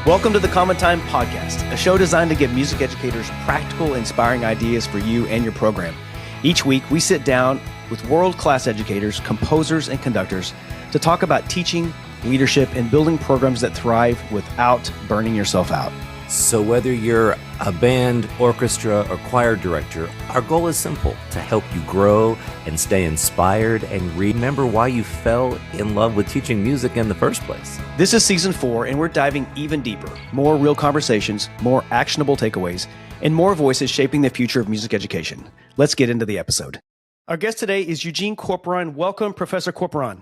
Welcome to the Common Time Podcast, a show designed to give music educators practical, inspiring ideas for you and your program. Each week, we sit down with world-class educators, composers, and conductors to talk about teaching, leadership, and building programs that thrive without burning yourself out. So whether you're a band, orchestra, or choir director, our goal is simple: to help you grow and stay inspired and remember why you fell in love with teaching music in the first place. This is season 4, and we're diving even deeper. More real conversations, more actionable takeaways, and more voices shaping the future of music education. Let's get into the episode. Our guest today is Eugene Corporon. Welcome, Professor Corporon.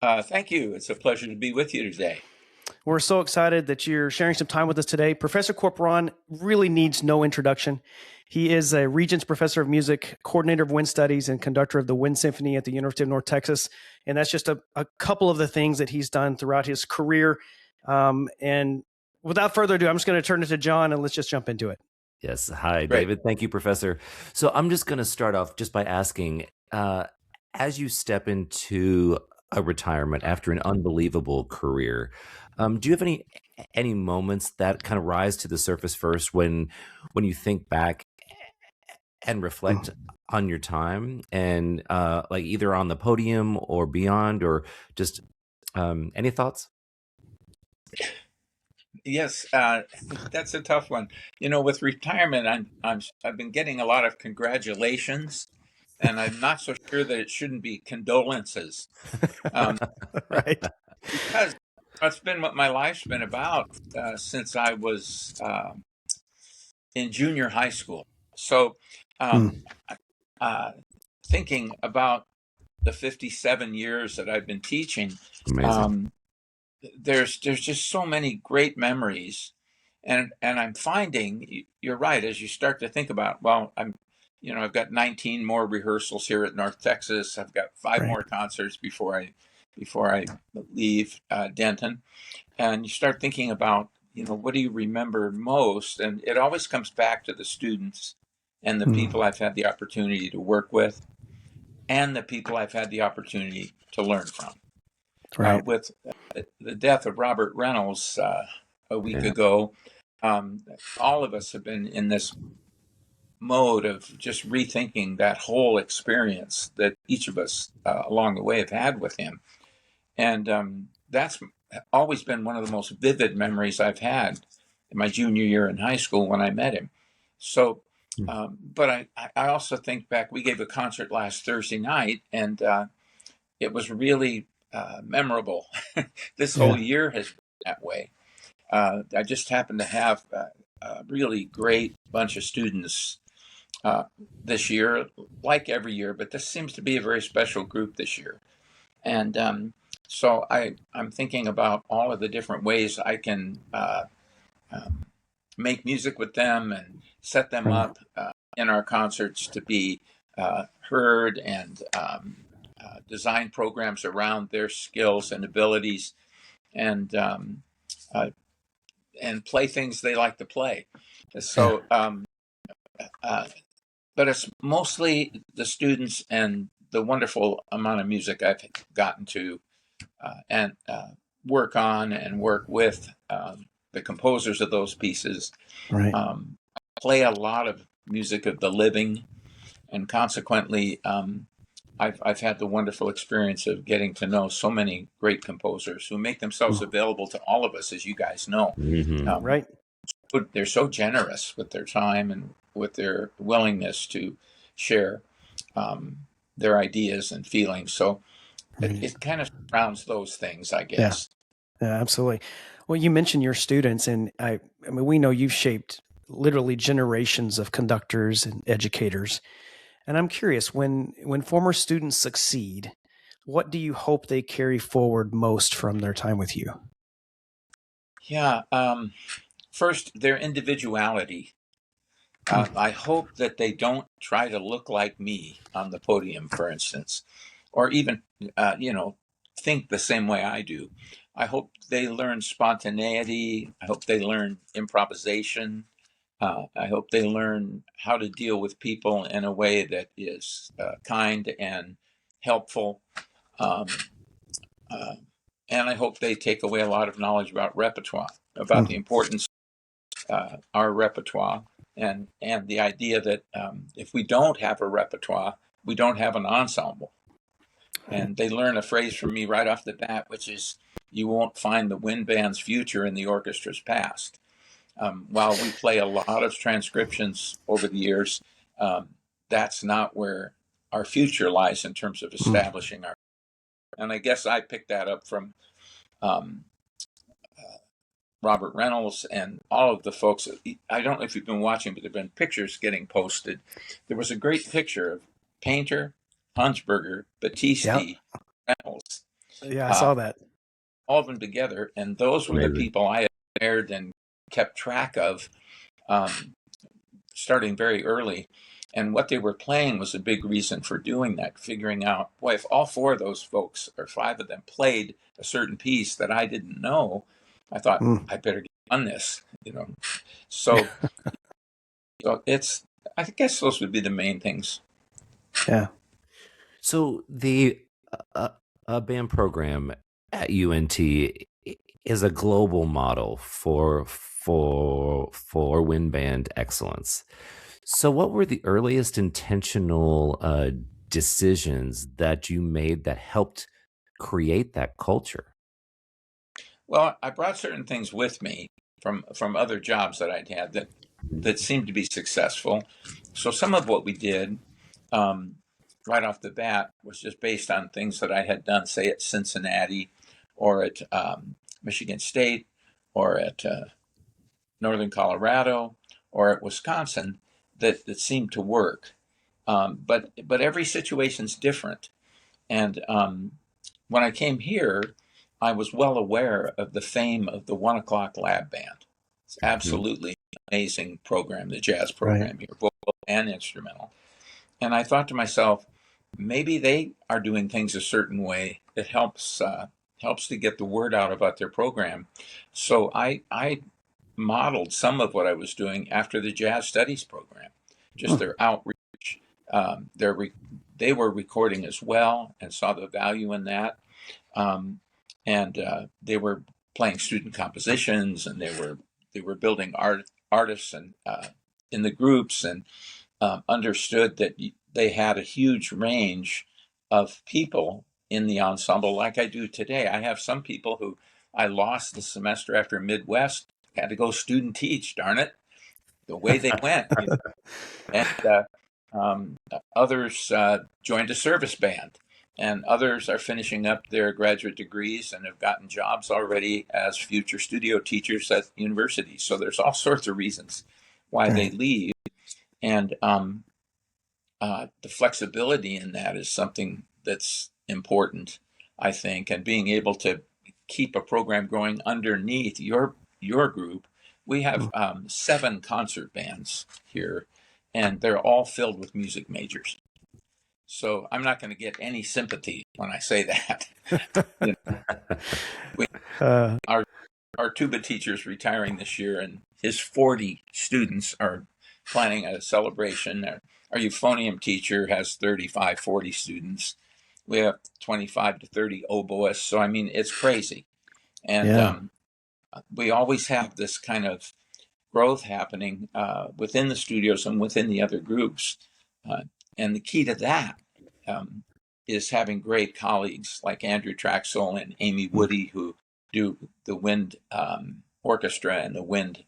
Thank you. It's a pleasure to be with you today. We're so excited that you're sharing some time with us today. Professor Corporon really needs no introduction. He is a Regents Professor of Music, coordinator of wind studies, and conductor of the Wind Symphony at the University of North Texas. And that's just a couple of the things that he's done throughout his career. And without further ado, I'm just going to turn it to John and let's just jump into it. Yes. Hi, Great. David. Thank you, Professor. So I'm just going to start off just by asking, as you step into a retirement after an unbelievable career, do you have any moments that kind of rise to the surface first when you think back and reflect on your time and like either on the podium or beyond, or just any thoughts? Yes, that's a tough one. You know, with retirement, I've been getting a lot of congratulations, and I'm not so sure that it shouldn't be condolences, Right. because that's been what my life's been about since I was in junior high school. So, thinking about the 57 years that I've been teaching, Amazing. there's just so many great memories, and I'm finding you're right as you start to think about, well, I've got 19 more rehearsals here at North Texas. I've got 5 Right. more concerts before I leave Denton, and you start thinking about, what do you remember most, and it always comes back to the students and the people I've had the opportunity to work with, and the people I've had the opportunity to learn from. Right. With the death of Robert Reynolds a week ago, all of us have been in this mode of just rethinking that whole experience that each of us along the way have had with him. And that's always been one of the most vivid memories I've had in my junior year in high school when I met him. So, but I also think back, we gave a concert last Thursday night, and it was really memorable. This whole year has been that way. I just happened to have a really great bunch of students this year, like every year, but this seems to be a very special group this year. And so I'm thinking about all of the different ways I can make music with them and set them up in our concerts to be heard, and design programs around their skills and abilities, and play things they like to play. So, but it's mostly the students and the wonderful amount of music I've gotten to work on and work with the composers of those pieces. Right. I play a lot of music of the living, and consequently, I've had the wonderful experience of getting to know so many great composers who make themselves available to all of us, as you guys know. Right. They're so generous with their time and with their willingness to share their ideas and feelings. So it kind of surrounds those things, I guess. Yeah, absolutely. Well, you mentioned your students, and I mean, we know you've shaped literally generations of conductors and educators. And I'm curious, when former students succeed, what do you hope they carry forward most from their time with you? Yeah. First, their individuality. I hope that they don't try to look like me on the podium, for instance, or even, think the same way I do. I hope they learn spontaneity. I hope they learn improvisation. I hope they learn how to deal with people in a way that is kind and helpful. Um, uh, and I hope they take away a lot of knowledge about repertoire. about the importance of our repertoire, and the idea that if we don't have a repertoire, we don't have an ensemble. And they learn a phrase from me right off the bat, which is, you won't find the wind band's future in the orchestra's past. While we play a lot of transcriptions over the years, that's not where our future lies in terms of establishing our. And I guess I picked that up from Robert Reynolds and all of the folks. I don't know if you've been watching, but there have been pictures getting posted. There was a great picture of Painter, Hansberger, Battisti, Reynolds. Yeah, I saw that. All of them together. And those were the people I admired and kept track of starting very early. And what they were playing was a big reason for doing that, figuring out, boy, if all four of those folks, or five of them, played a certain piece that I didn't know, I thought, I better get on this, So, I guess those would be the main things. Yeah. So the band program at UNT is a global model for wind band excellence. So what were the earliest intentional decisions that you made that helped create that culture? Well, I brought certain things with me from other jobs that I'd had that seemed to be successful. So some of what we did right off the bat was just based on things that I had done, say at Cincinnati or at Michigan State or at Northern Colorado or at Wisconsin that seemed to work. But every situation's different. And when I came here, I was well aware of the fame of the 1 o'clock lab band. It's absolutely amazing program, the jazz program here, vocal and instrumental. And I thought to myself, maybe they are doing things a certain way that helps to get the word out about their program. So I modeled some of what I was doing after the jazz studies program, just their outreach. They were recording as well and saw the value in that. And they were playing student compositions, and they were building artists and in the groups, and understood that they had a huge range of people in the ensemble, like I do today. I have some people who I lost the semester after Midwest, had to go student teach, darn it, the way they went. And others joined a service band, and others are finishing up their graduate degrees and have gotten jobs already as future studio teachers at universities. So there's all sorts of reasons why they leave. And the flexibility in that is something that's important, I think, and being able to keep a program going underneath your group. We have 7 concert bands here, and they're all filled with music majors. So I'm not going to get any sympathy when I say that. Our tuba teacher's retiring this year, and his 40 students are planning a celebration. Our euphonium teacher has 35, 40 students. We have 25 to 30 oboists. So, I mean, it's crazy. And we always have this kind of growth happening within the studios and within the other groups. And the key to that is having great colleagues like Andrew Traxel and Amy Woody, who do the wind orchestra and the wind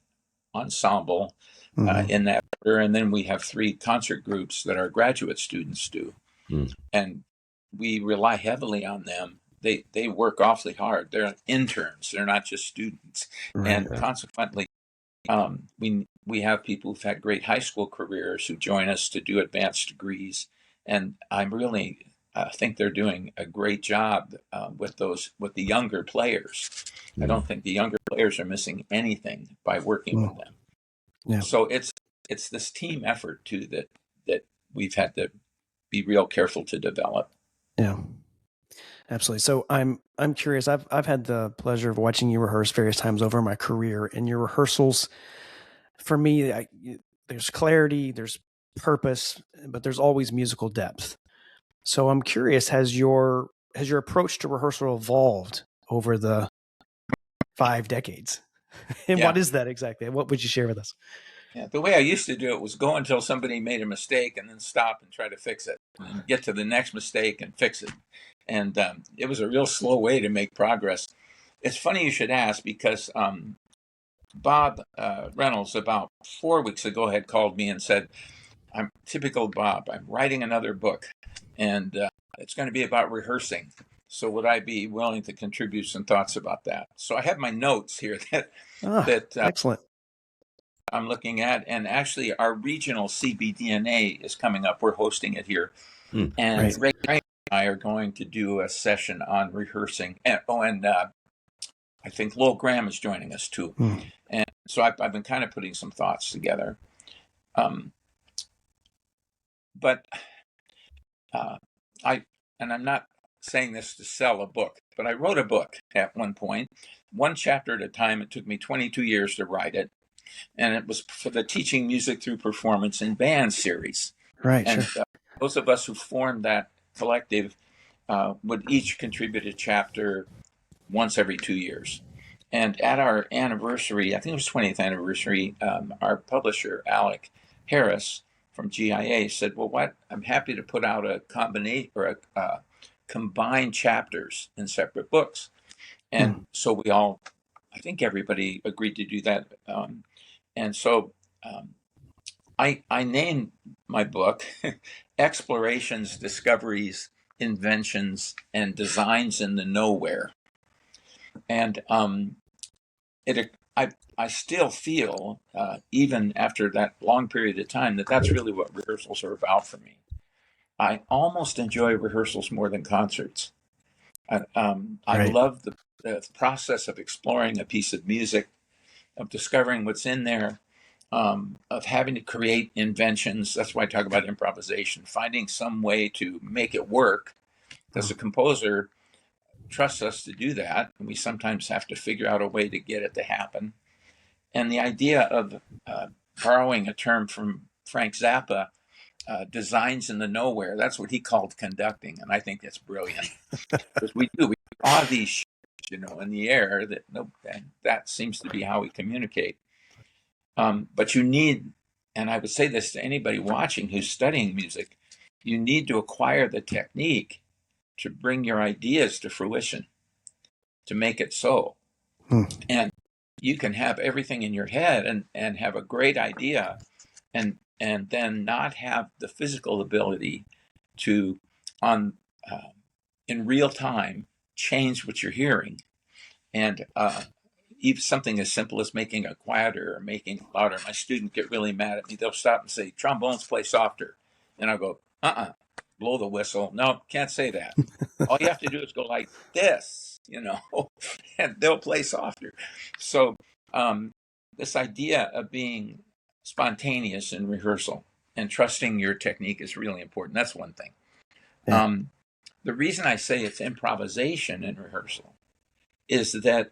ensemble in that order. And then we have 3 concert groups that our graduate students do. And we rely heavily on them. They work awfully hard. They're interns. They're not just students. And consequently, we have people who've had great high school careers who join us to do advanced degrees. And I'm really think they're doing a great job with the younger players. I don't think the younger players are missing anything by working with them. Yeah. So it's this team effort too that we've had to be real careful to develop. Yeah, absolutely. So I'm curious. I've had the pleasure of watching you rehearse various times over my career, and your rehearsals, for me, there's clarity, there's purpose, but there's always musical depth. So I'm curious, has your approach to rehearsal evolved over the 5 decades? And Yeah. what is that exactly? What would you share with us? Yeah, the way I used to do it was go until somebody made a mistake and then stop and try to fix it, and then get to the next mistake and fix it. And it was a real slow way to make progress. It's funny you should ask, because Bob Reynolds about 4 weeks ago had called me and said, "I'm typical Bob. I'm writing another book, and it's going to be about rehearsing. So would I be willing to contribute some thoughts about that?" So I have my notes here that Excellent. I'm looking at, and actually our regional CBDNA is coming up. We're hosting it here, and Ray and I are going to do a session on rehearsing. And I think Lowell Graham is joining us too. And so I've been kind of putting some thoughts together. But I'm not saying this to sell a book, but I wrote a book at one point, one chapter at a time. It took me 22 years to write it. And it was for the Teaching Music Through Performance in Band series. Right, And sure. those of us who formed that collective would each contribute a chapter once every 2 years. And at our anniversary, I think it was 20th anniversary, our publisher, Alec Harris from GIA, said, "Well, what? I'm happy to put out a combination or a combined chapters in separate books." And so we all, I think everybody agreed to do that. And so I named my book Explorations, Discoveries, Inventions, and Designs in the Nowhere. And I still feel, even after that long period of time, that that's really what rehearsals are about for me. I almost enjoy rehearsals more than concerts. I love the process of exploring a piece of music, of discovering what's in there, of having to create inventions. That's why I talk about improvisation, finding some way to make it work. As a composer, trusts us to do that, and we sometimes have to figure out a way to get it to happen. And the idea of borrowing a term from Frank Zappa, designs in the nowhere, that's what he called conducting, and I think that's brilliant. Because we draw these shapes, in the air, that seems to be how we communicate. But you need, and I would say this to anybody watching who's studying music, you need to acquire the technique to bring your ideas to fruition, to make it so. And you can have everything in your head and have a great idea and then not have the physical ability to, in real time, change what you're hearing. And even something as simple as making it quieter or making it louder. My students get really mad at me. They'll stop and say, "Trombones, play softer." And I'll go, blow the whistle. No, can't say that. All you have to do is go like this, and they'll play softer. So this idea of being spontaneous in rehearsal and trusting your technique is really important. That's one thing. Yeah. The reason I say it's improvisation in rehearsal is that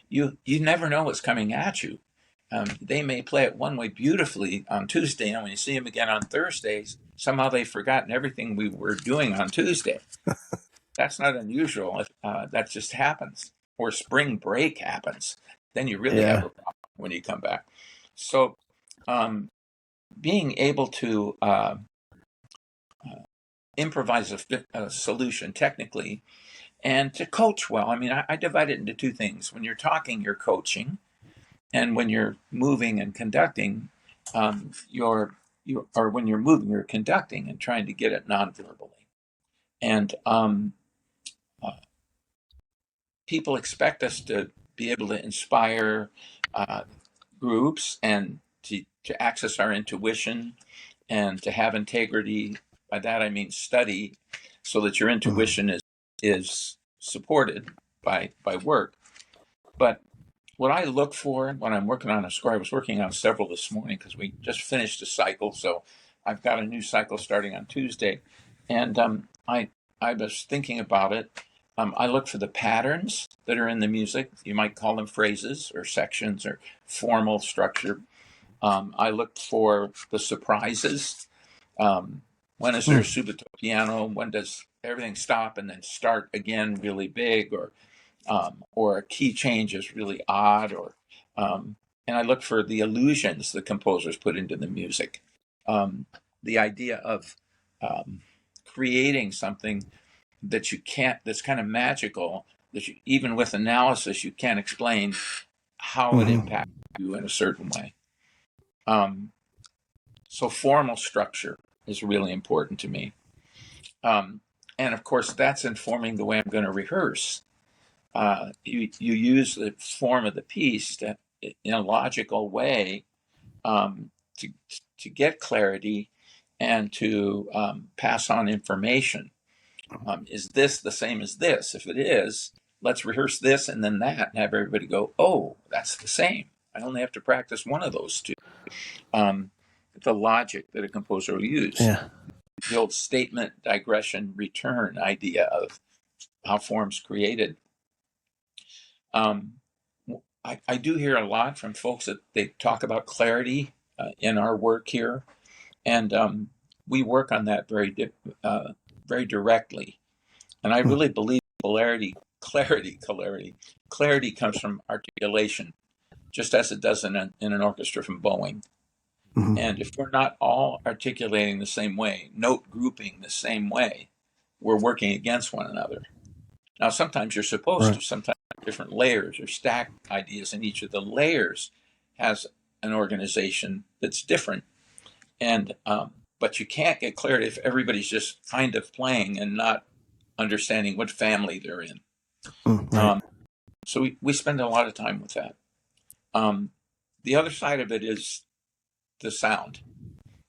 you never know what's coming at you. They may play it one way beautifully on Tuesday, and when you see them again on Thursdays, somehow they've forgotten everything we were doing on Tuesday. That's not unusual. That just happens. Or spring break happens. Then you really have a problem when you come back. So being able to improvise a solution technically and to coach well. I mean, I divide it into two things. When you're talking, you're coaching. And when you're moving and conducting, or when you're moving, you're conducting and trying to get it non-verbally. And people expect us to be able to inspire groups and to access our intuition and to have integrity. By that I mean study, so that your intuition is supported by work. But what I look for when I'm working on a score, I was working on several this morning because we just finished a cycle, so I've got a new cycle starting on Tuesday, and I was thinking about it. I look for the patterns that are in the music. You might call them phrases or sections or formal structure. I look for the surprises. When is there a subito piano? When does everything stop and then start again really big? Or or a key change is really odd, and I look for the illusions the composers put into the music. The idea of creating something that you can't, that's kind of magical, that you, even with analysis, you can't explain how it impacts you in a certain way. So formal structure is really important to me. And of course, that's informing the way I'm going to rehearse. You use the form of the piece in a logical way to get clarity and to pass on information. Is this the same as this? If it is, let's rehearse this and then that, and have everybody go, oh, that's the same. I only have to practice one of those two. The logic that a composer will use. Yeah. The old statement, digression, return idea of how form's created. I do hear a lot from folks that they talk about clarity in our work here, and we work on that very directly. And I really believe clarity comes from articulation, just as it does in an orchestra from bowing. And if we're not all articulating the same way, note grouping the same way, we're working against one another. Now, sometimes you're supposed to, sometimes different layers or stacked ideas, and each of the layers has an organization that's different. And but you can't get clarity if everybody's just kind of playing and not understanding what family they're in. So we spend a lot of time with that. The other side of it is the sound.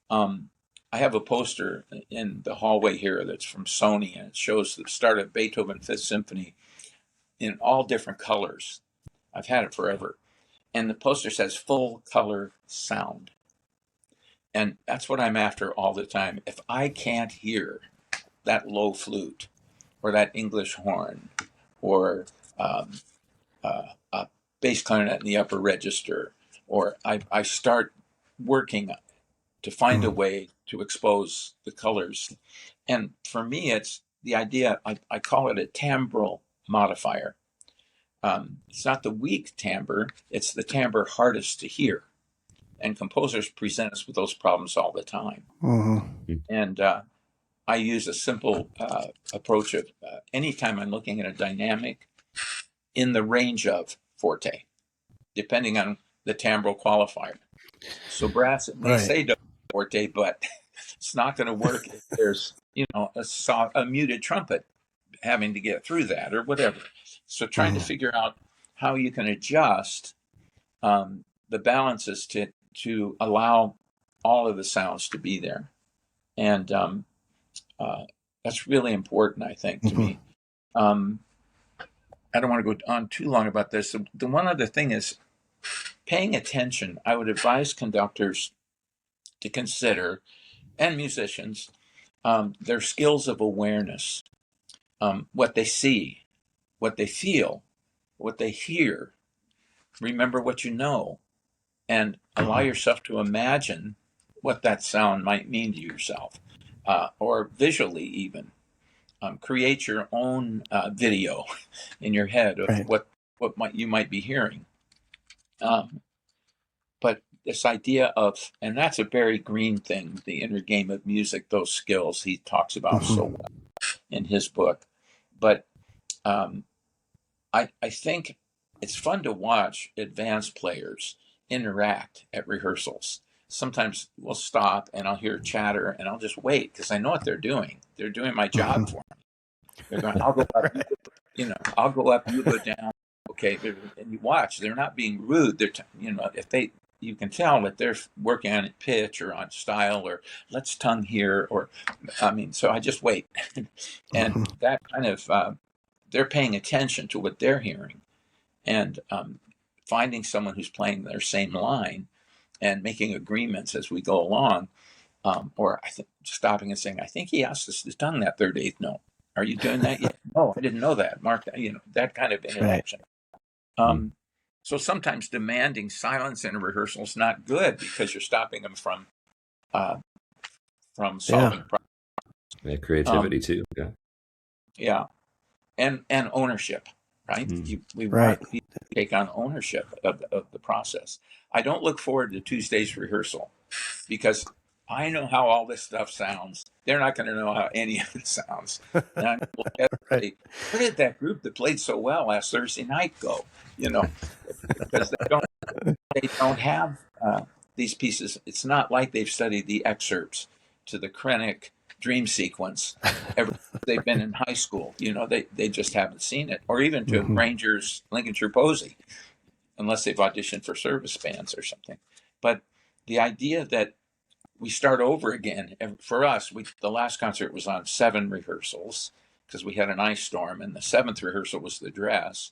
I have a poster in the hallway here that's from Sony, and it shows the start of Beethoven Fifth Symphony in all different colors. I've had it forever. And the poster says full color sound. And that's what I'm after all the time. If I can't hear that low flute or that English horn or a bass clarinet in the upper register, or I start working to find a way to expose the colors. And for me, it's the idea, I call it a timbral modifier. It's not the weak timbre, it's the timbre hardest to hear. And composers present us with those problems all the time. And I use a simple approach of anytime I'm looking at a dynamic in the range of forte, depending on the timbral qualifier. So brass may say forte, but it's not going to work if there's a muted trumpet having to get through that or whatever. So trying to figure out how you can adjust the balances to allow all of the sounds to be there, and that's really important, I think, to me. I don't want to go on too long about this. The one other thing is paying attention. I would advise conductors to consider, and musicians, their skills of awareness, what they see, what they feel, what they hear. Remember what you know, and allow yourself to imagine what that sound might mean to yourself, or visually even. Create your own video in your head of what you might be hearing. But this idea of, and that's a very Green thing, the inner game of music, those skills he talks about so well in his book. But I think it's fun to watch advanced players interact at rehearsals. Sometimes we'll stop and I'll hear chatter and I'll just wait because I know what they're doing. They're doing my job for me. They're going, I'll go up, I'll go up, you go down. Okay, and you watch. They're not being rude. They're, you can tell that they're working on pitch or on style or let's tongue here so I just wait. And that kind of, they're paying attention to what they're hearing and finding someone who's playing their same line and making agreements as we go along. Or I think stopping and saying, I think he asked us to tongue that third eighth note. Are you doing that yet? No, I didn't know that. Mark, that kind of interaction. So sometimes demanding silence in a rehearsal is not good because you're stopping them from solving problems. Yeah, creativity too. Yeah, and ownership. right? We Right. want people to take on ownership of the process. I don't look forward to Tuesday's rehearsal because I know how all this stuff sounds. They're not going to know how any of it sounds. And I look at it and Right. say, where did that group that played so well last Thursday night go? You know, because they don't have these pieces. It's not like they've studied the excerpts to the Krennic dream sequence ever since they've been in high school. You know, they just haven't seen it, or even to Ranger's Lincolnshire Posey, unless they've auditioned for service bands or something. But the idea that we start over again, and for us, the last concert was on 7 rehearsals because we had an ice storm, and the 7th rehearsal was the dress.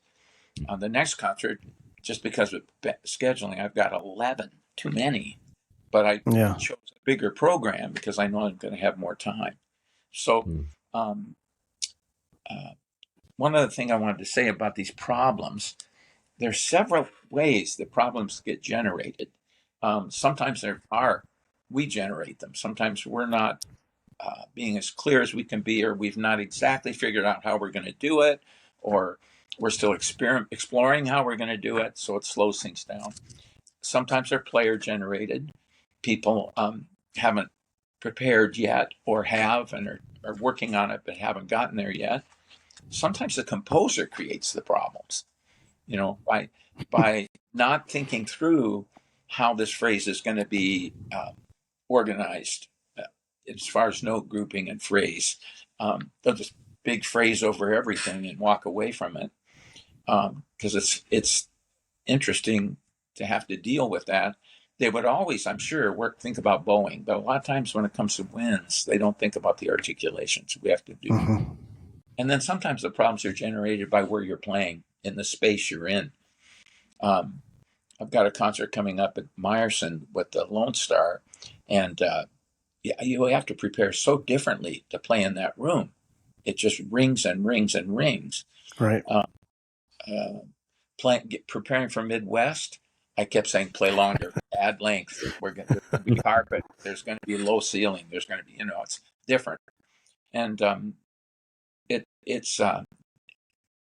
On the next concert, just because of scheduling, I've got 11, too many. But I chose a bigger program because I know I'm going to have more time. So, one other thing I wanted to say about these problems, there's several ways that problems get generated. Sometimes we generate them. Sometimes we're not being as clear as we can be, or we've not exactly figured out how we're going to do it, or we're still exploring how we're going to do it, so it slows things down. Sometimes they're player generated. People haven't prepared yet, or have and are working on it but haven't gotten there yet. Sometimes the composer creates the problems, you know, by not thinking through how this phrase is going to be organized as far as note grouping and phrase. They'll just big phrase over everything and walk away from it because it's interesting to have to deal with that. They would always, I'm sure, think about bowing, but a lot of times when it comes to winds, they don't think about the articulations we have to do. And then sometimes the problems are generated by where you're playing in the space you're in. I've got a concert coming up at Meyerson with the Lone Star, and you have to prepare so differently to play in that room. It just rings and rings and rings. Right. Preparing for Midwest, I kept saying play longer, add length. There's going to be carpet. There's going to be low ceiling. There's going to be, it's different. And it's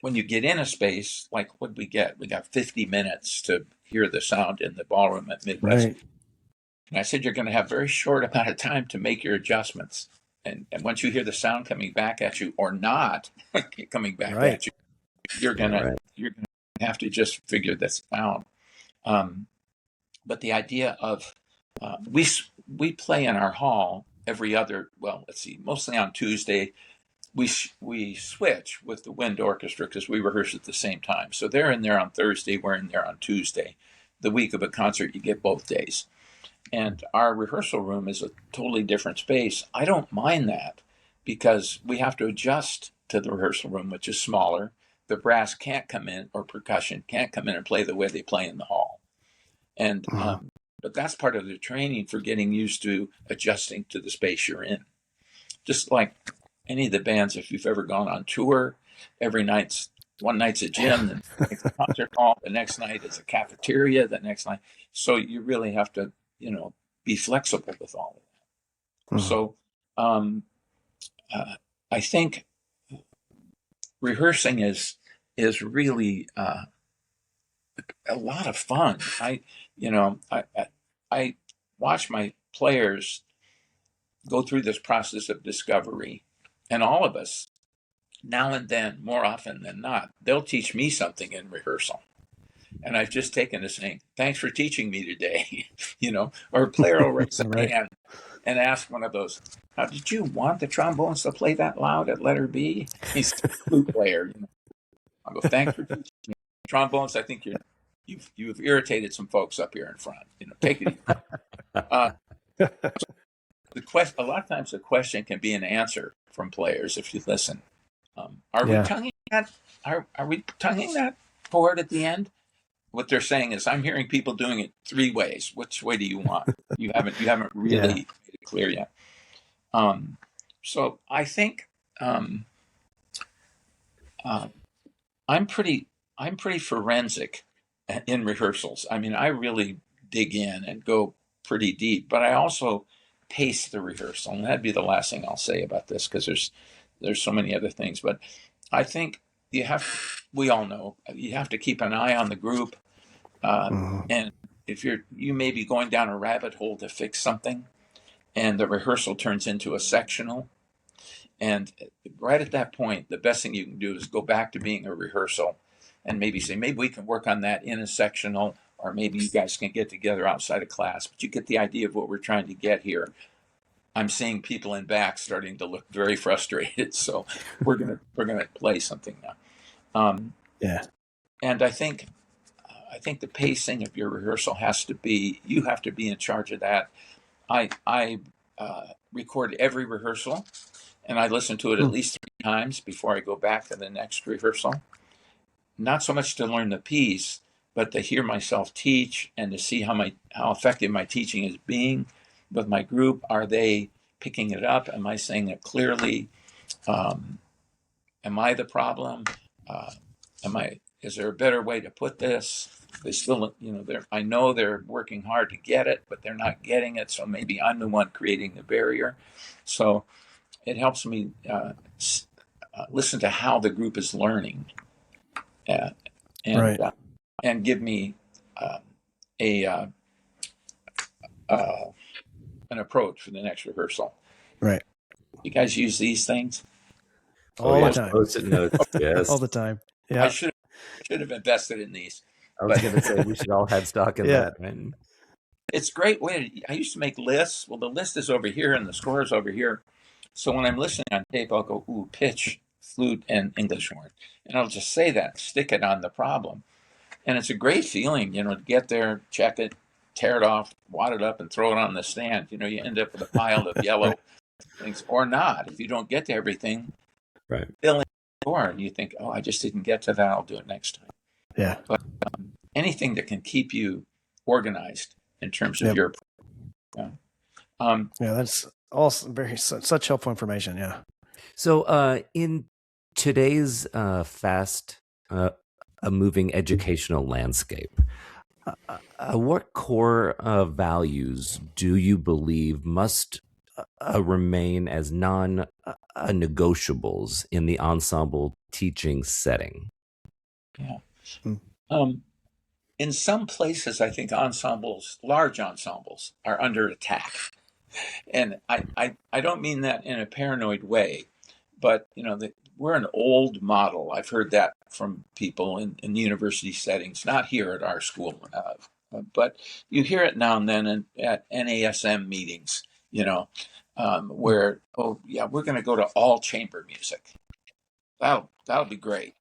when you get in a space, like what we get? We got 50 minutes to hear the sound in the ballroom at Midwest. Right. And I said, you're going to have very short amount of time to make your adjustments. And once you hear the sound coming back at you or not coming back at you, you're going to have to just figure this out. But the idea of we play in our hall every other, mostly on Tuesday. We switch with the wind orchestra because we rehearse at the same time. So they're in there on Thursday, we're in there on Tuesday. The week of a concert, you get both days. And our rehearsal room is a totally different space. I don't mind that because we have to adjust to the rehearsal room, which is smaller. The brass can't come in, or percussion can't come in and play the way they play in the hall. And but that's part of the training for getting used to adjusting to the space you're in. Just like any of the bands, if you've ever gone on tour, one night's a gym, the next a concert hall, the next night is a cafeteria, the next night. So you really have to, be flexible with all of that. So I think rehearsing is really a lot of fun. I watch my players go through this process of discovery, and all of us, now and then, more often than not, they'll teach me something in rehearsal. And I've just taken to saying, thanks for teaching me today, or a player will raise a hand and ask one of those, how did you want the trombones to play that loud at letter B? He's a flute player. I'll go, thanks for teaching me. Trombones, I think you've irritated some folks up here in front. Take it easy. A lot of times the question can be an answer from players if you listen. Are we tonguing that? Are we tonguing that chord at the end? What they're saying is, I'm hearing people doing it 3 ways. Which way do you want? You haven't really made it clear yet. So I think I'm pretty forensic in rehearsals. I mean, I really dig in and go pretty deep, but I also pace the rehearsal, and that'd be the last thing I'll say about this because there's so many other things. But I think we all know, you have to keep an eye on the group. And if you may be going down a rabbit hole to fix something, and the rehearsal turns into a sectional. And right at that point, the best thing you can do is go back to being a rehearsal and maybe say, maybe we can work on that in a sectional, or maybe you guys can get together outside of class. But you get the idea of what we're trying to get here. I'm seeing people in back starting to look very frustrated. So we're gonna play something now. Yeah. And I think the pacing of your rehearsal you have to be in charge of that. I record every rehearsal, and I listen to it at least 3 times before I go back to the next rehearsal. Not so much to learn the piece, but to hear myself teach and to see how effective my teaching is being with my group. Are they picking it up? Am I saying it clearly? Am I the problem? Is there a better way to put this? They still, I know they're working hard to get it, but they're not getting it. So maybe I'm the one creating the barrier. So it helps me listen to how the group is learning, and give me an approach for the next rehearsal. Right. You guys use these things all the time. Post-it notes, yes, all the time. Yeah. I should have invested in these. I was going to say we should all have stock in that. Right? It's a great way. I used to make lists. Well, the list is over here and the score is over here. So when I'm listening on tape, I'll go, ooh, pitch, flute, and English horn. And I'll just say that, stick it on the problem. And it's a great feeling, to get there, check it, tear it off, wad it up, and throw it on the stand. You end up with a pile of yellow things, or not. If you don't get to everything, right, fill in the score, and you think, oh, I just didn't get to that. I'll do it next time. Yeah. But anything that can keep you organized in terms of your. That's also such helpful information. Yeah. So in today's fast moving educational landscape, what core values do you believe must remain as non-negotiables in the ensemble teaching setting? Yeah. In some places, I think large ensembles, are under attack. And I don't mean that in a paranoid way, but we're an old model. I've heard that from people in university settings, not here at our school, but you hear it now and then at NASM meetings, where, oh yeah, we're going to go to all chamber music. That'll be great.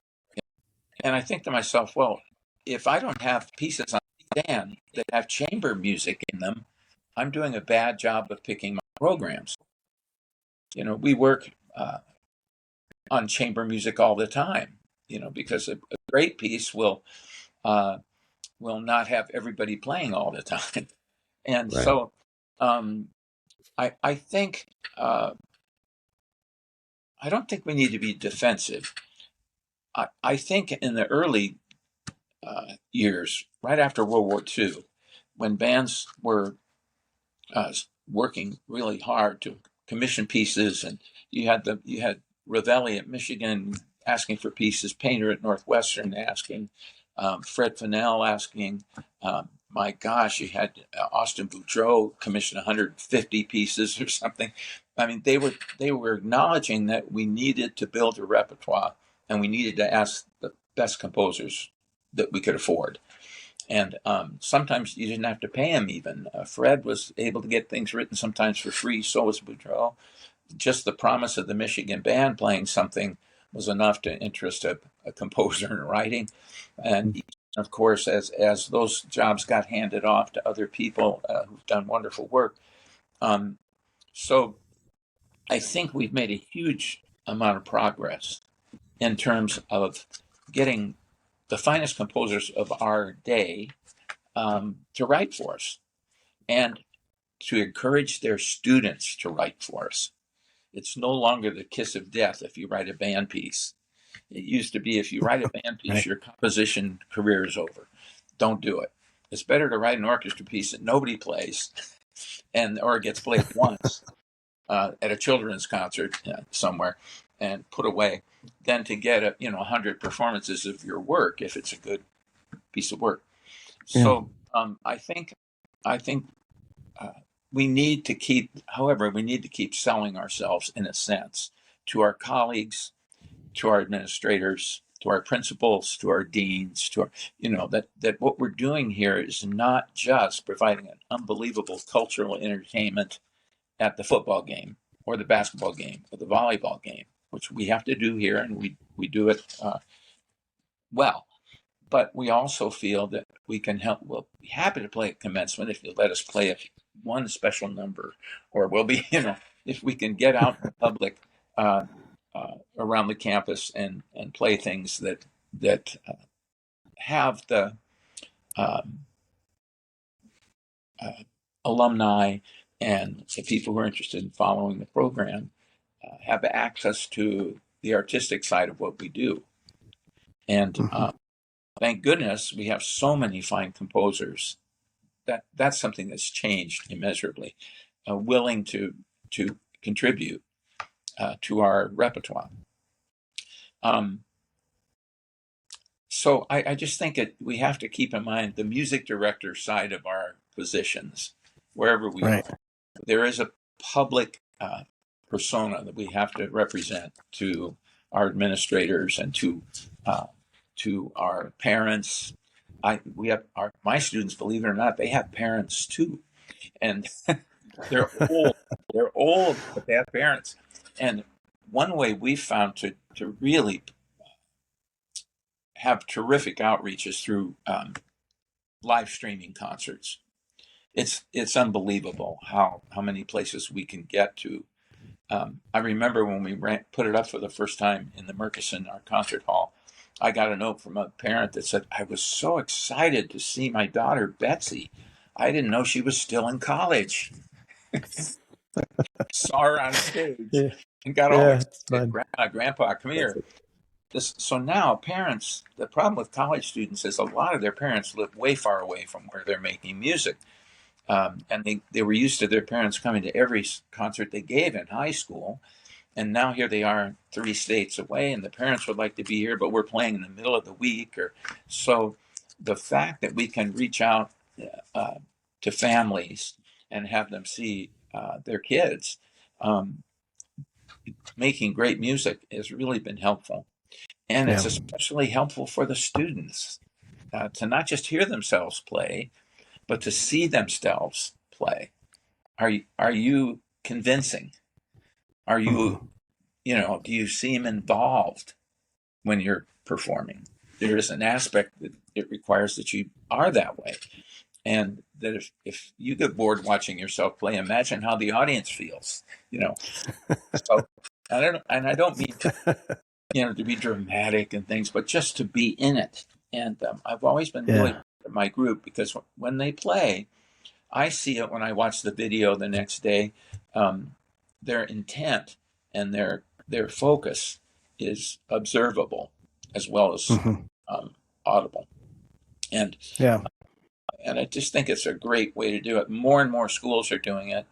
And I think to myself, well, if I don't have pieces on the stand that have chamber music in them, I'm doing a bad job of picking my programs. We work on chamber music all the time, because a great piece will not have everybody playing all the time. And right. So I think I don't think we need to be defensive. I think in the early years, right after World War II, when bands were working really hard to commission pieces, and you had Ravelli at Michigan asking for pieces, Painter at Northwestern asking, Fred Fennell asking, my gosh, you had Austin Boudreau commission 150 pieces or something. I mean, they were acknowledging that we needed to build a repertoire, and we needed to ask the best composers that we could afford. And sometimes you didn't have to pay them even. Fred was able to get things written sometimes for free, so was Boudreau. Just the promise of the Michigan band playing something was enough to interest a composer in writing. And of course, as those jobs got handed off to other people who've done wonderful work. So I think we've made a huge amount of progress in terms of getting the finest composers of our day to write for us, and to encourage their students to write for us. It's no longer the kiss of death if you write a band piece. It used to be, if you write a band piece, right, your composition career is over. Don't do it. It's better to write an orchestra piece that nobody plays, or gets played once at a children's concert somewhere, and put away than to get 100 performances of your work if it's a good piece of work. So I think uh, we need to keep selling ourselves in a sense to our colleagues, to our administrators, to our principals, to our deans, to our, that what we're doing here is not just providing an unbelievable cultural entertainment at the football game or the basketball game or the volleyball game, which we have to do here, and we do it well. But we also feel that we can help. We'll be happy to play at commencement if you let us play one special number, or we'll be, if we can get out in public around the campus and play things that have the um, alumni and the people who are interested in following the program have access to the artistic side of what we do. And thank goodness we have so many fine composers. That's something that's changed immeasurably, willing to contribute to our repertoire. So I just think we have to keep in mind the music director side of our positions, wherever we are. There is a public persona that we have to represent to our administrators and to our parents. My students, believe it or not, they have parents too, and they're old. They're old, but they have parents. And one way we've found to really have terrific outreach is through live streaming concerts. It's unbelievable how many places we can get to. I remember when we put it up for the first time in the Murchison, our concert hall, I got a note from a parent that said, I was so excited to see my daughter, Betsy. I didn't know she was still in college. Saw her on stage and got all excited. Grandpa, come here. So now parents, the problem with college students is a lot of their parents live way far away from where they're making music. And they were used to their parents coming to every concert they gave in high school. And now here they are 3 states away, and the parents would like to be here, but we're playing in the middle of the week. So the fact that we can reach out to families and have them see their kids making great music has really been helpful. And it's especially helpful for the students to not just hear themselves play, but to see themselves play. Are you convincing? Are you, do you seem involved when you're performing? There is an aspect that it requires that you are that way. And that if you get bored watching yourself play, imagine how the audience feels, So, I don't mean to be dramatic and things, but just to be in it. And I've always been really proud of my group, because when they play, I see it when I watch the video the next day. Their intent and their focus is observable as well as audible. And I just think it's a great way to do it. More and more schools are doing it.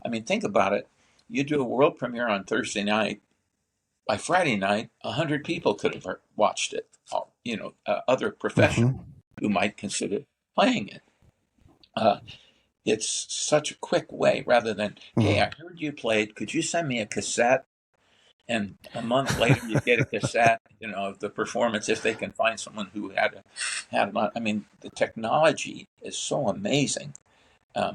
I mean, think about it. You do a world premiere on Thursday night. By Friday night, 100 people could have watched it. Other professionals who might consider playing it. It's such a quick way, rather than, hey, I heard you played. Could you send me a cassette? And a month later, you get a cassette, of the performance, if they can find someone who had it. I mean, the technology is so amazing.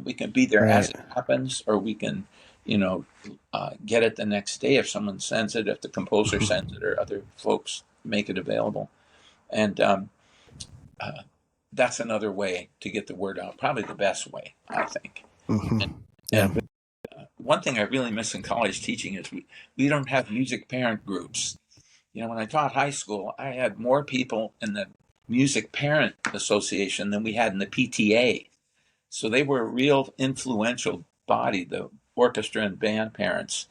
We can be there as it happens, or we can, get it the next day if someone sends it, if the composer sends it, or other folks make it available. And that's another way to get the word out, probably the best way, I think. And one thing I really miss in college teaching is we don't have music parent groups. When I taught high school, I had more people in the Music Parent Association than we had in the PTA. So they were a real influential body, the orchestra and band parents,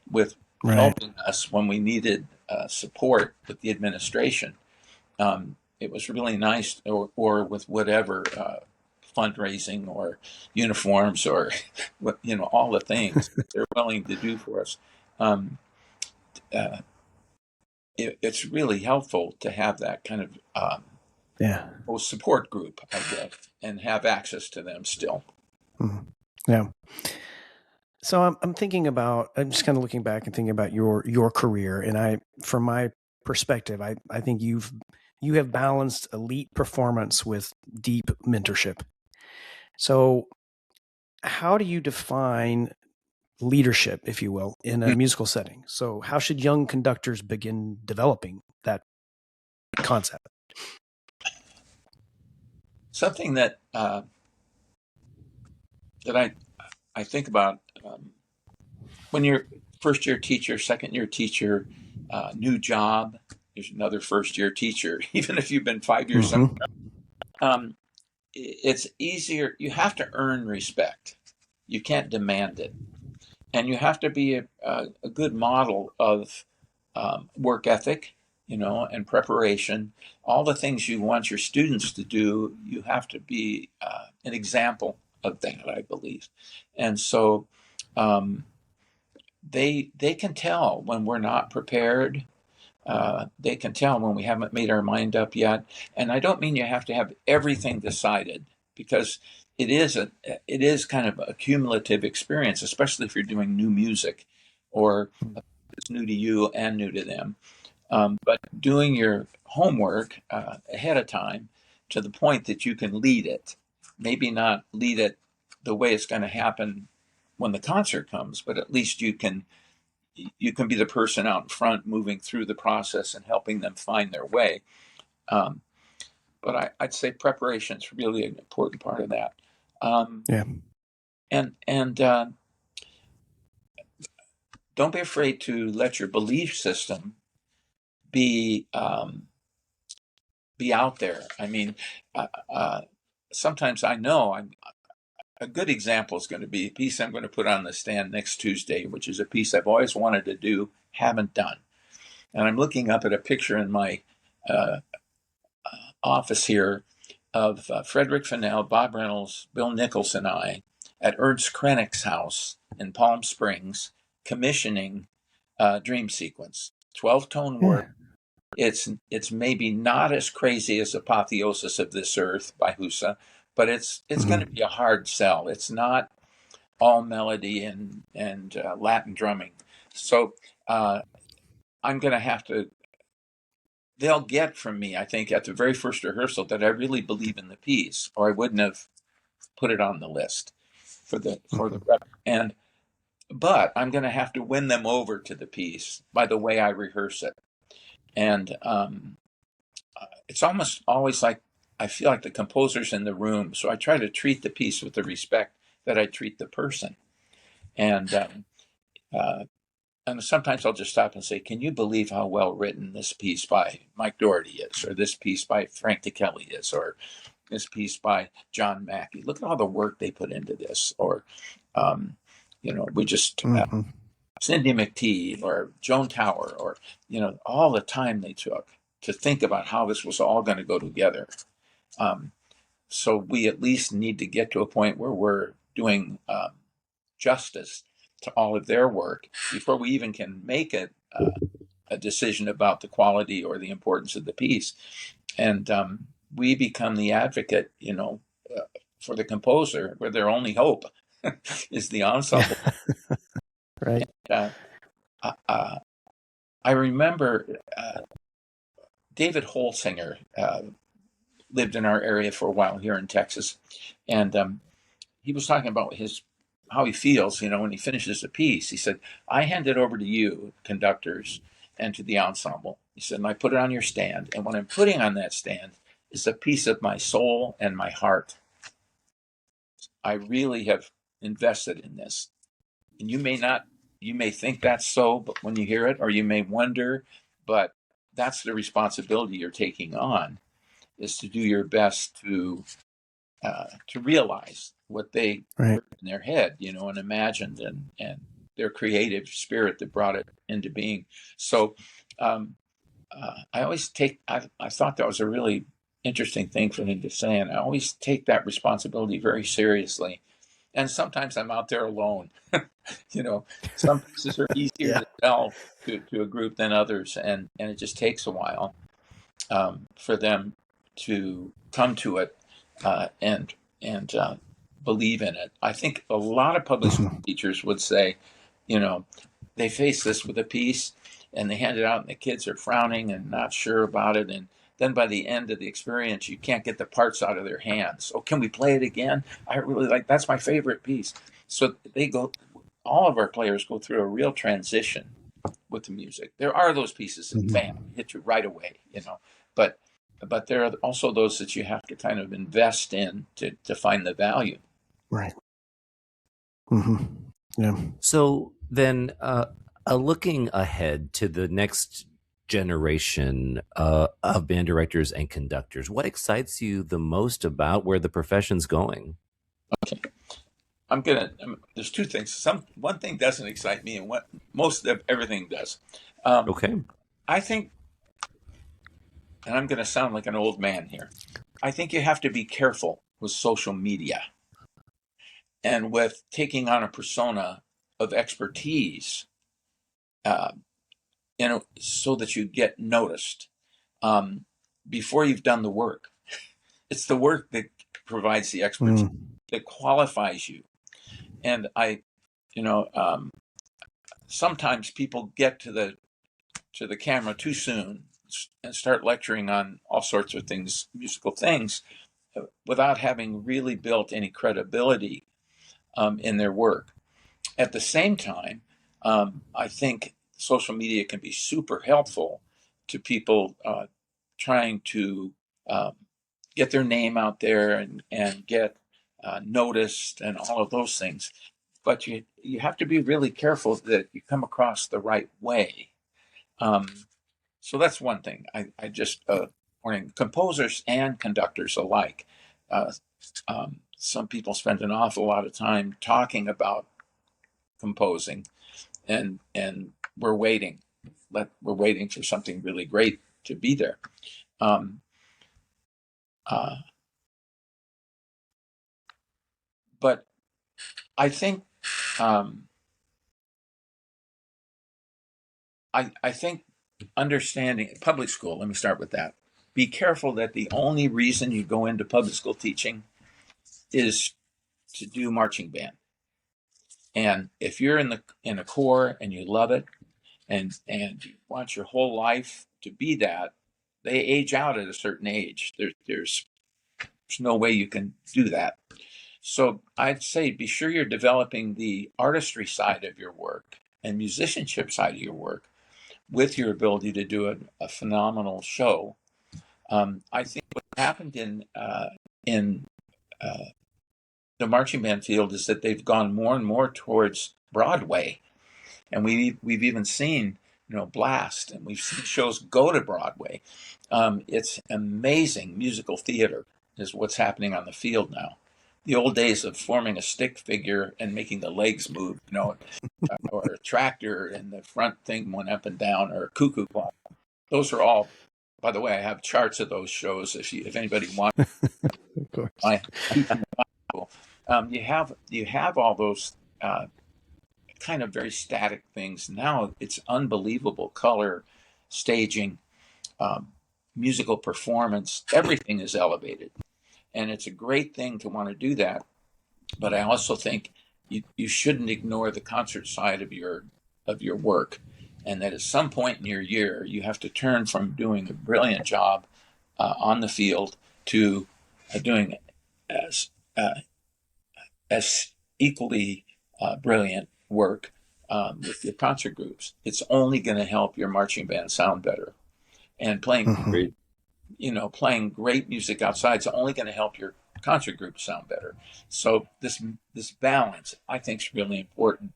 with helping us when we needed support with the administration. It was really nice, or with whatever fundraising or uniforms or all the things they're willing to do for us. it's really helpful to have that kind of Yeah. support group, I guess, and have access to them still. Mhm. Yeah. So I'm thinking about, I'm just kind of looking back and thinking about your career, and from my perspective, I think you have balanced elite performance with deep mentorship. So how do you define leadership, if you will, in a musical setting? So how should young conductors begin developing that concept? Something that I think about when you're first year teacher, second year teacher, new job, there's another first year teacher, even if you've been 5 years somewhere. Um, it's easier. You have to earn respect. You can't demand it. And you have to be a good model of work ethic, and preparation. All the things you want your students to do, you have to be an example of that, I believe. And so they can tell when we're not prepared. They can tell when we haven't made our mind up yet. And I don't mean you have to have everything decided, because it is kind of a cumulative experience, especially if you're doing new music or it's new to you and new to them. But doing your homework ahead of time to the point that you can lead it, maybe not lead it the way it's going to happen when the concert comes, but at least you can be the person out in front moving through the process and helping them find their way. Um, but I'd say preparation is really an important part of that. Yeah. And don't be afraid to let your belief system be be out there. I mean, sometimes I know a good example is going to be a piece I'm going to put on the stand next Tuesday, which is a piece I've always wanted to do, haven't done. And I'm looking up at a picture in my uh, office here of Frederick Fennell, Bob Reynolds, Bill Nichols, and I at Ernst Krennick's house in Palm Springs, commissioning Dream Sequence, 12-tone work. Yeah. It's maybe not as crazy as Apotheosis of This Earth by Husa, but it's going to be a hard sell. It's not all melody and Latin drumming. So I'm going to have to. They'll get from me, I think, at the very first rehearsal that I really believe in the piece, or I wouldn't have put it on the list for the rep. But I'm going to have to win them over to the piece by the way I rehearse it. And it's almost always like I feel like the composer's in the room, so I try to treat the piece with the respect that I treat the person. And uh, and sometimes I'll just stop and say, "Can you believe how well written this piece by Mike Doherty is, or this piece by Frank DeKelly is, or this piece by John Mackey? Look at all the work they put into this." Or, we just Cindy McTee or Joan Tower, or all the time they took to think about how this was all going to go together. So we at least need to get to a point where we're doing justice to all of their work before we even can make a decision about the quality or the importance of the piece. And we become the advocate, for the composer, where their only hope is the ensemble. Right. And, I remember David Holsinger lived in our area for a while here in Texas, and he was talking about how he feels, when he finishes a piece. He said, "I hand it over to you, conductors, and to the ensemble." He said, "And I put it on your stand. And what I'm putting on that stand is a piece of my soul and my heart. I really have invested in this. And you may think that's so, but when you hear it, or you may wonder, but that's the responsibility you're taking on, is to do your best to realize what they Right. heard in their head, and imagined, and their creative spirit that brought it into being." So I always I thought that was a really interesting thing for him to say, and I always take that responsibility very seriously. And sometimes I'm out there alone. You know, some pieces are easier Yeah. to tell to a group than others, and it just takes a while for them to come to it and believe in it. I think a lot of public school teachers would say, you know, they face this with a piece and they hand it out and the kids are frowning and not sure about it, and then by the end of the experience you can't get the parts out of their hands. Oh, can we play it again? I really like, that's my favorite piece. So they go, all of our players go through a real transition with the music. There are those pieces that bam, hit you right away, you know, but there are also those that you have to kind of invest in to find the value. Right. Yeah. So then, looking ahead to the next generation of band directors and conductors, what excites you the most about where the profession's going? Okay. There's two things. One thing doesn't excite me, and what most of everything does. Okay. I think, and I'm going to sound like an old man here, I think you have to be careful with social media and with taking on a persona of expertise, uh, so that you get noticed before you've done the work. It's the work that provides the expertise, that qualifies you. And sometimes people get to the camera too soon and start lecturing on all sorts of things, musical things, without having really built any credibility in their work. At the same time, I think social media can be super helpful to people trying to get their name out there and get noticed and all of those things. But you have to be really careful that you come across the right way. So that's one thing. I just warning composers and conductors alike. Uh, some people spend an awful lot of time talking about composing, and we're waiting. We're waiting for something really great to be there. Um, uh, but I think um, I think understanding public school. Let me start with that. Be careful that the only reason you go into public school teaching is to do marching band. And if you're in a corps and you love it and you want your whole life to be that, they age out at a certain age. There's no way you can do that. So I'd say be sure you're developing the artistry side of your work and musicianship side of your work with your ability to do a phenomenal show. I think what happened in the marching band field is that they've gone more and more towards Broadway, and we've even seen Blast, and we've seen shows go to Broadway. It's amazing musical theater is what's happening on the field now. The old days of forming a stick figure and making the legs move, or a tractor and the front thing went up and down, or a cuckoo clock. Those are all. By the way, I have charts of those shows. If anybody wants, Of course. you have all those kind of very static things. Now it's unbelievable color, staging, musical performance. Everything is elevated, and it's a great thing to want to do that. But I also think you shouldn't ignore the concert side of your work, and that at some point in your year you have to turn from doing a brilliant job on the field to doing as equally brilliant work with your concert groups. It's only going to help your marching band sound better, and playing great music outside is only going to help your concert group sound better. So this balance, I think, is really important.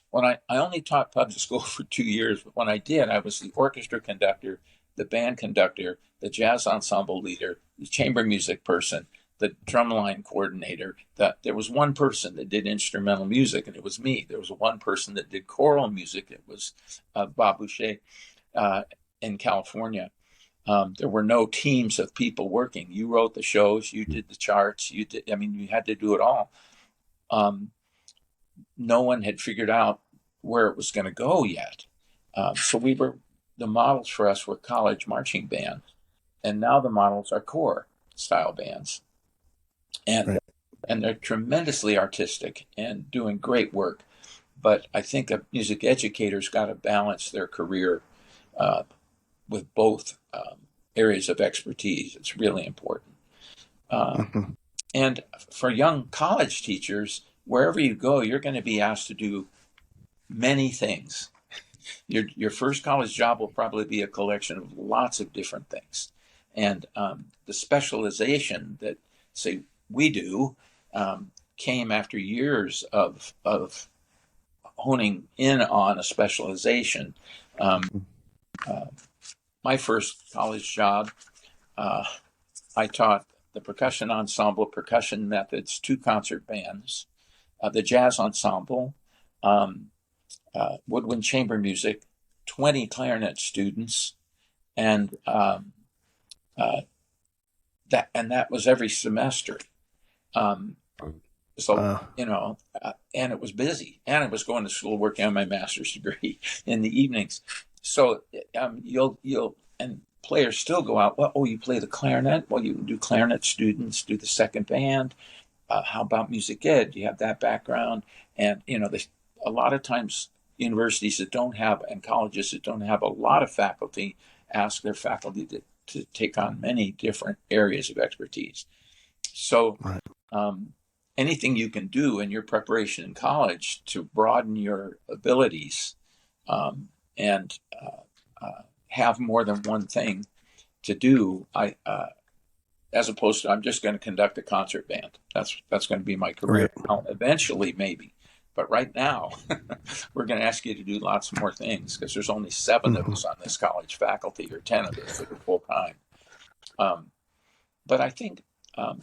When I only taught public school for 2 years, but when I did, I was the orchestra conductor, the band conductor, the jazz ensemble leader, the chamber music person, the drumline coordinator. There was one person that did instrumental music, and it was me. There was one person that did choral music. It was Bob Boucher in California. There were no teams of people working. You wrote the shows, you did the charts, you had to do it all. no one had figured out where it was going to go yet. So the models for us were college marching bands, and now the models are corps style bands. And they're tremendously artistic and doing great work. But I think a music educator's got to balance their career with both areas of expertise. It's really important. And for young college teachers, wherever you go, you're going to be asked to do many things. Your first college job will probably be a collection of lots of different things. And the specialization that, say, we do came after years of honing in on a specialization. My first college job, I taught the percussion ensemble, percussion methods, 2 concert bands, the jazz ensemble, woodwind chamber music, 20 clarinet students, and that was every semester. So, and it was busy, and I was going to school working on my master's degree in the evenings. So and players still go out. Well, you play the clarinet? Well, you do clarinet students, do the second band. How about music ed? Do you have that background? And, a lot of times universities that don't have, and colleges that don't have a lot of faculty, ask their faculty to take on many different areas of expertise. So anything you can do in your preparation in college to broaden your abilities and have more than one thing to do, as opposed to I'm just going to conduct a concert band. That's going to be my career. Now, eventually, maybe. But right now, we're going to ask you to do lots more things because there's only 7 of us on this college faculty, or 10 of us that are full time. But I think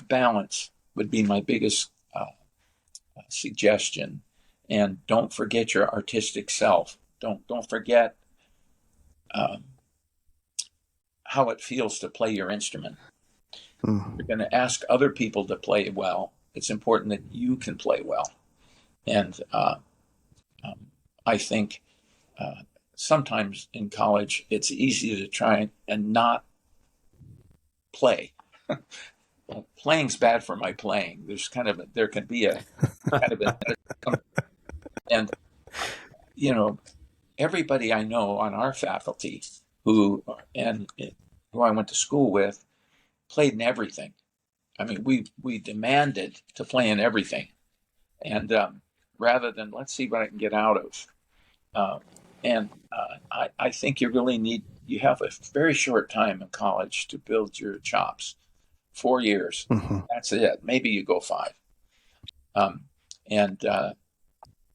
balance would be my biggest suggestion. And don't forget your artistic self. Don't forget how it feels to play your instrument. You're going to ask other people to play well. It's important that you can play well. And I think sometimes in college, it's easy to try and not play. Well, playing's bad for my playing. There can be a kind of and everybody I know on our faculty who I went to school with played in everything. I mean, we demanded to play in everything, and rather than let's see what I can get out of. I think you have a very short time in college to build your chops. 4 years, that's it. Maybe you go 5.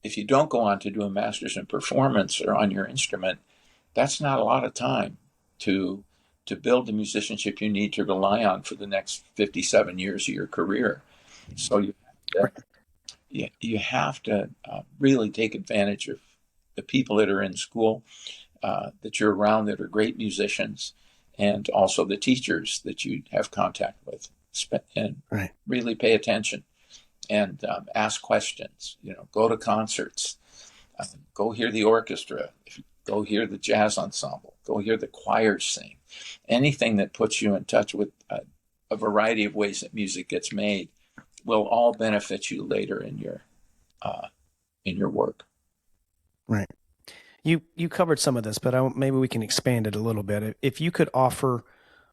If you don't go on to do a master's in performance or on your instrument, that's not a lot of time to build the musicianship you need to rely on for the next 57 years of your career. So you have to really take advantage of the people that are in school, that you're around that are great musicians, and also the teachers that you have contact with, and really pay attention and ask questions. Go to concerts, go hear the orchestra, go hear the jazz ensemble, go hear the choirs sing. Anything that puts you in touch with a variety of ways that music gets made will all benefit you later in your work. Right. You covered some of this, but maybe we can expand it a little bit. If you could offer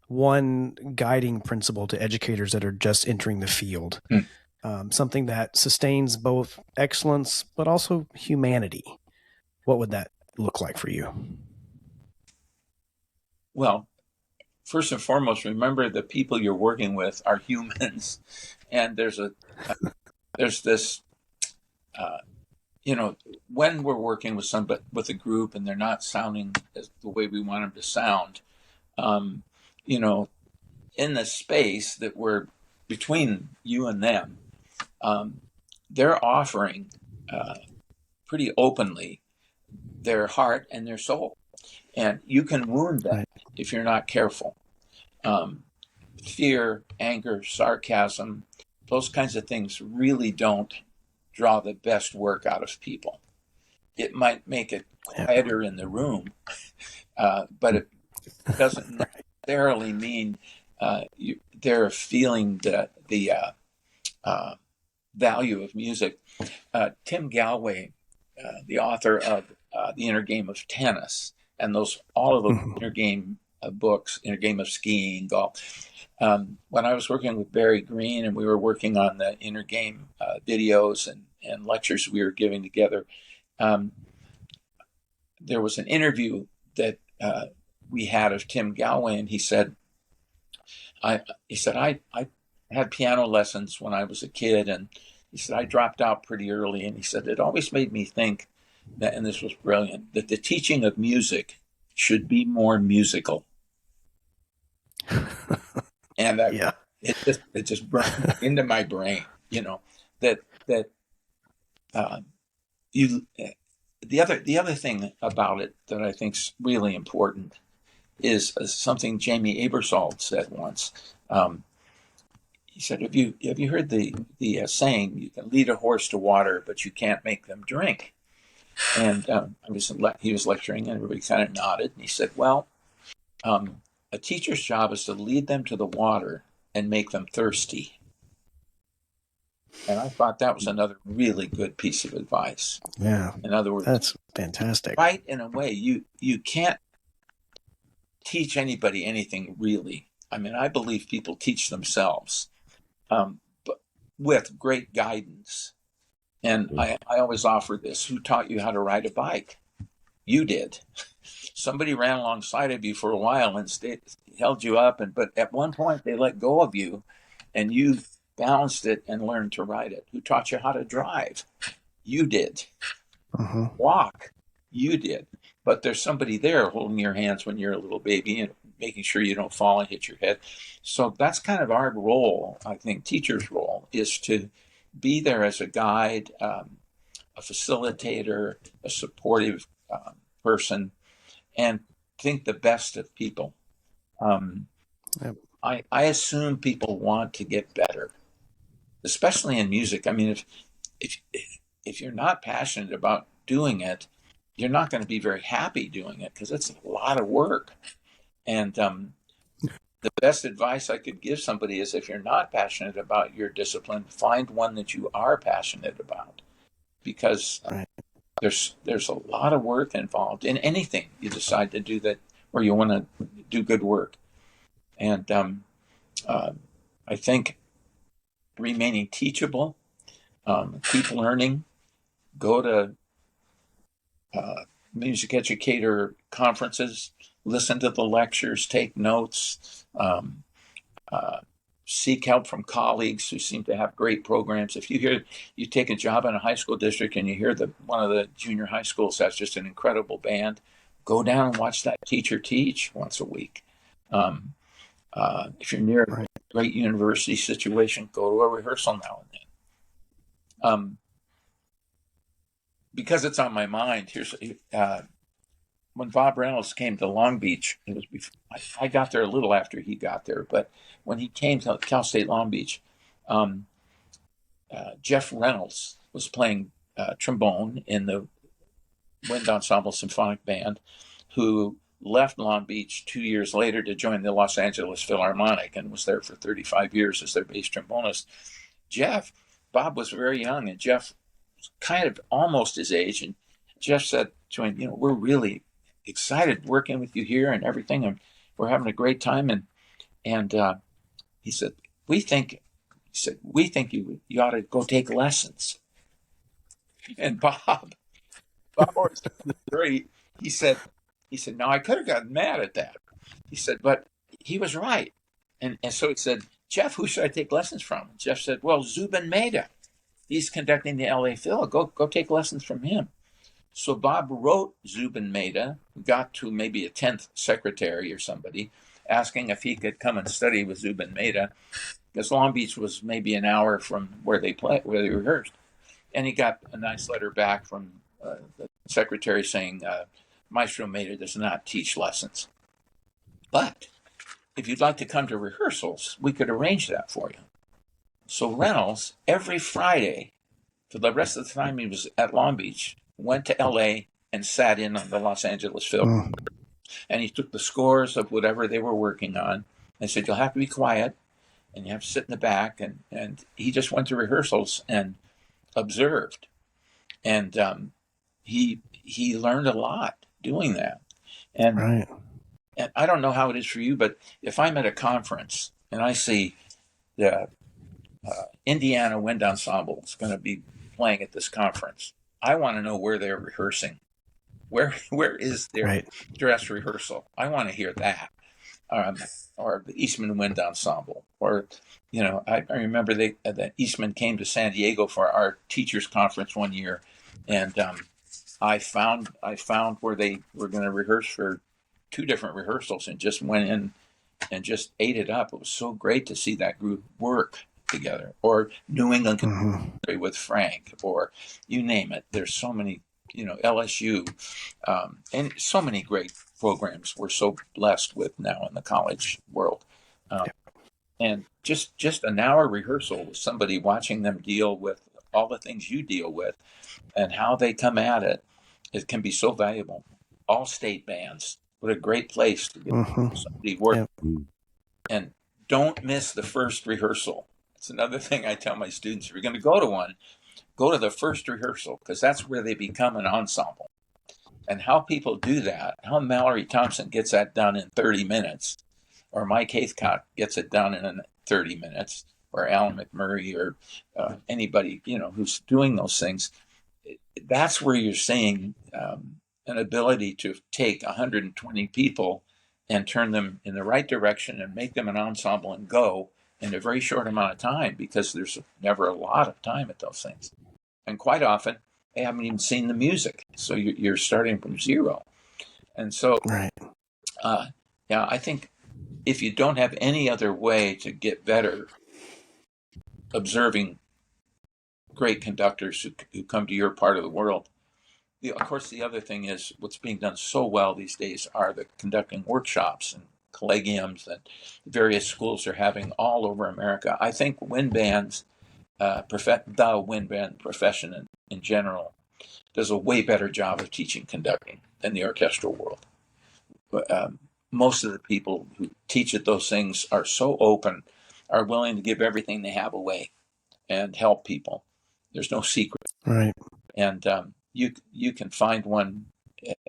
one guiding principle to educators that are just entering the field, something that sustains both excellence but also humanity, what would that look like for you? Well, first and foremost, remember the people you're working with are humans, and there's this. When we're working with a group and they're not sounding the way we want them to sound, in the space that we're between you and them, they're offering pretty openly their heart and their soul. And you can wound them if you're not careful. Fear, anger, sarcasm, those kinds of things really don't draw the best work out of people. It might make it quieter in the room, but it doesn't necessarily mean they're feeling the value of music. Tim Galway, the author of The Inner Game of Tennis, and all of those inner game books, Inner Game of Skiing, golf. When I was working with Barry Green and we were working on the Inner Game videos and lectures we were giving together, there was an interview that we had of Tim Galway, and he said, I had piano lessons when I was a kid, and he said I dropped out pretty early, and he said it always made me think that, and this was brilliant, that the teaching of music should be more musical. And it just burned into my brain, that the other thing about it that I think is really important is something Jamie Aebersold said once. He said, "Have you heard the saying? You can lead a horse to water, but you can't make them drink." And he was lecturing, and everybody kind of nodded. And he said, "Well, a teacher's job is to lead them to the water and make them thirsty." And I thought that was another really good piece of advice. Yeah. In other words, that's fantastic. Right, in a way, you can't teach anybody anything really. I mean, I believe people teach themselves, but with great guidance. And I always offer this: who taught you how to ride a bike? You did. Somebody ran alongside of you for a while and held you up, but at one point they let go of you, and you balanced it and learned to ride it. Who taught you how to drive? You did. Walk? You did. But there's somebody there holding your hands when you're a little baby and making sure you don't fall and hit your head. So that's kind of our role, I think, teacher's role, is to be there as a guide, a facilitator, a supportive person, and think the best of people. I assume people want to get better, especially in music. I mean, if you're not passionate about doing it, you're not going to be very happy doing it, because it's a lot of work. And the best advice I could give somebody is, if you're not passionate about your discipline, find one that you are passionate about, because there's a lot of work involved in anything you decide to do that, or you want to do good work. And I think remaining teachable, keep learning, go to music educator conferences, listen to the lectures, take notes, seek help from colleagues who seem to have great programs. If you take a job in a high school district and you hear that one of the junior high schools has just an incredible band, go down and watch that teacher teach once a week. If you're near a great university situation, go to a rehearsal now and then. Because it's on my mind, here's when Bob Reynolds came to Long Beach. It was before, I got there a little after he got there, but when he came to Cal State Long Beach, Jeff Reynolds was playing trombone in the Wind Ensemble Symphonic Band, who left Long Beach 2 years later to join the Los Angeles Philharmonic and was there for 35 years as their bass trombonist. Bob was very young, and Jeff was kind of almost his age, and Jeff said to him, we're really excited working with you here and everything, and we're having a great time. And he said, we think you ought to go take lessons. And Bob always great. He said, no, I could have gotten mad at that. He said, but he was right. And so he said, Jeff, who should I take lessons from? Jeff said, well, Zubin Mehta. He's conducting the LA Phil. Go take lessons from him. So Bob wrote Zubin Mehta, got to maybe a 10th secretary or somebody, asking if he could come and study with Zubin Mehta, because Long Beach was maybe an hour from where they rehearsed. And he got a nice letter back from the secretary saying, Maestro Mehta does not teach lessons. But if you'd like to come to rehearsals, we could arrange that for you. So Reynolds, every Friday, For the rest of the time, he was at Long Beach, went to LA and sat in on the Los Angeles film. And he took the scores of whatever they were working on and said, you'll have to be quiet and you have to sit in the back. And he just went to rehearsals and observed. And he learned a lot doing that. And, Right. and I don't know how it is for you, but if I'm at a conference and I see the Indiana Wind Ensemble is going to be playing at this conference, I want to know where they're rehearsing. Where is their Right. dress rehearsal? I want to hear that. Or the Eastman Wind Ensemble, or I remember the Eastman came to San Diego for our teachers conference one year, and I found where they were going to rehearse for 2 different rehearsals, and just went in and just ate it up. It was so great to see that group work together. Or New England Contemporary with Frank, or you name it. There's so many, LSU, and so many great programs we're so blessed with now in the college world. And just an hour rehearsal with somebody, watching them deal with all the things you deal with and how they come at it, it can be so valuable. All state bands, what a great place to get somebody work. Yep. And don't miss the first rehearsal. It's another thing I tell my students: if you're going to go to one, go to the first rehearsal, because that's where they become an ensemble. And how people do that, how Mallory Thompson gets that done in 30 minutes, or Mike Haithcock gets it done in 30 minutes, or Alan McMurray, or anybody, who's doing those things. That's where you're seeing an ability to take 120 people and turn them in the right direction and make them an ensemble and go in a very short amount of time, because there's never a lot of time at those things. And quite often, they haven't even seen the music. So you're starting from zero. And so, Right. I think if you don't have any other way to get better observing great conductors who come to your part of the world, of course, the other thing is what's being done so well these days are the conducting workshops and collegiums that various schools are having all over America. I think wind bands, the wind band profession in general, does a way better job of teaching conducting than the orchestral world. Most of the people who teach at those things are so open, are willing to give everything they have away and help people. There's no secret. Right. And you can find one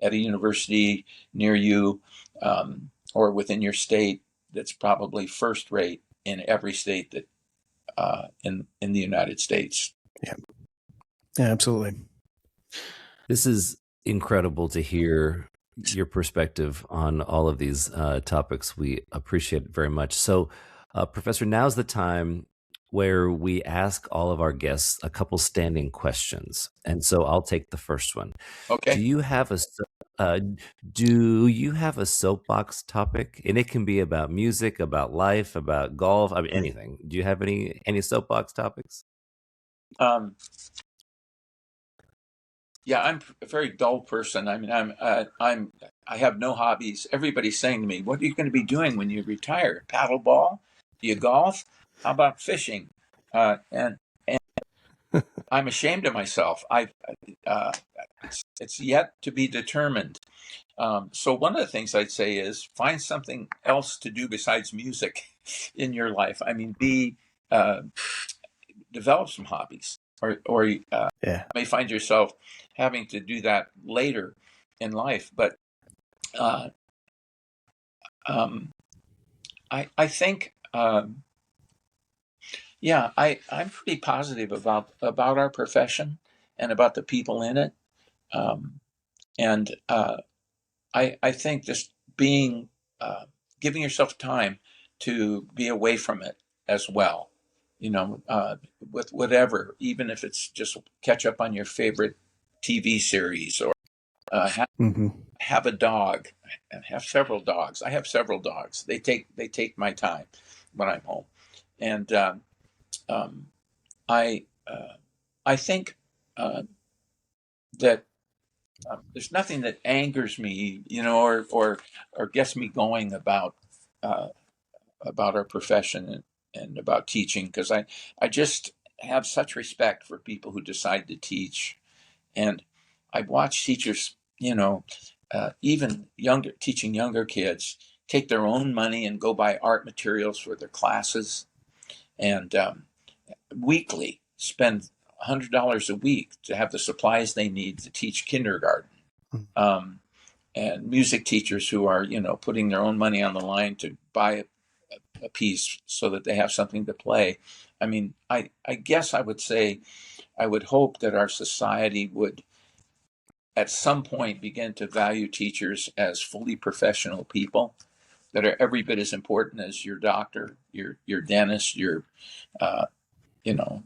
at a university near you, or within your state, that's probably first rate in every state that in the United States. Yeah. Yeah, absolutely. This is incredible to hear your perspective on all of these topics. We appreciate it very much. So, Professor, now's the time where we ask all of our guests a couple standing questions. And so I'll take the first one. Okay. Do you have a soapbox topic? And it can be about music, about life, about golf, I mean, anything. Do you have any soapbox topics? Yeah, I'm a very dull person. I mean, I have no hobbies. Everybody's saying to me, "What are you going to be doing when you retire? Paddleball? Do you golf? How about fishing?" And I'm ashamed of myself. It's yet to be determined. So one of the things I'd say is find something else to do besides music in your life. I mean, develop some hobbies, or you may find yourself having to do that later in life. But I think, I'm pretty positive about our profession and about the people in it. And I think just giving yourself time to be away from it as well, with whatever, even if it's just catch up on your favorite TV series, or have a dog, and have several dogs. I have several dogs. They take my time when I'm home. And I think that there's nothing that angers me, or gets me going about our profession and about teaching, because I just have such respect for people who decide to teach. And I've watched teachers, even teaching younger kids, take their own money and go buy art materials for their classes, and weekly spend $100 a week to have the supplies they need to teach kindergarten. And music teachers who are, putting their own money on the line to buy a piece so that they have something to play. I mean, I guess I would say, I would hope that our society would at some point begin to value teachers as fully professional people that are every bit as important as your doctor, your dentist, your you know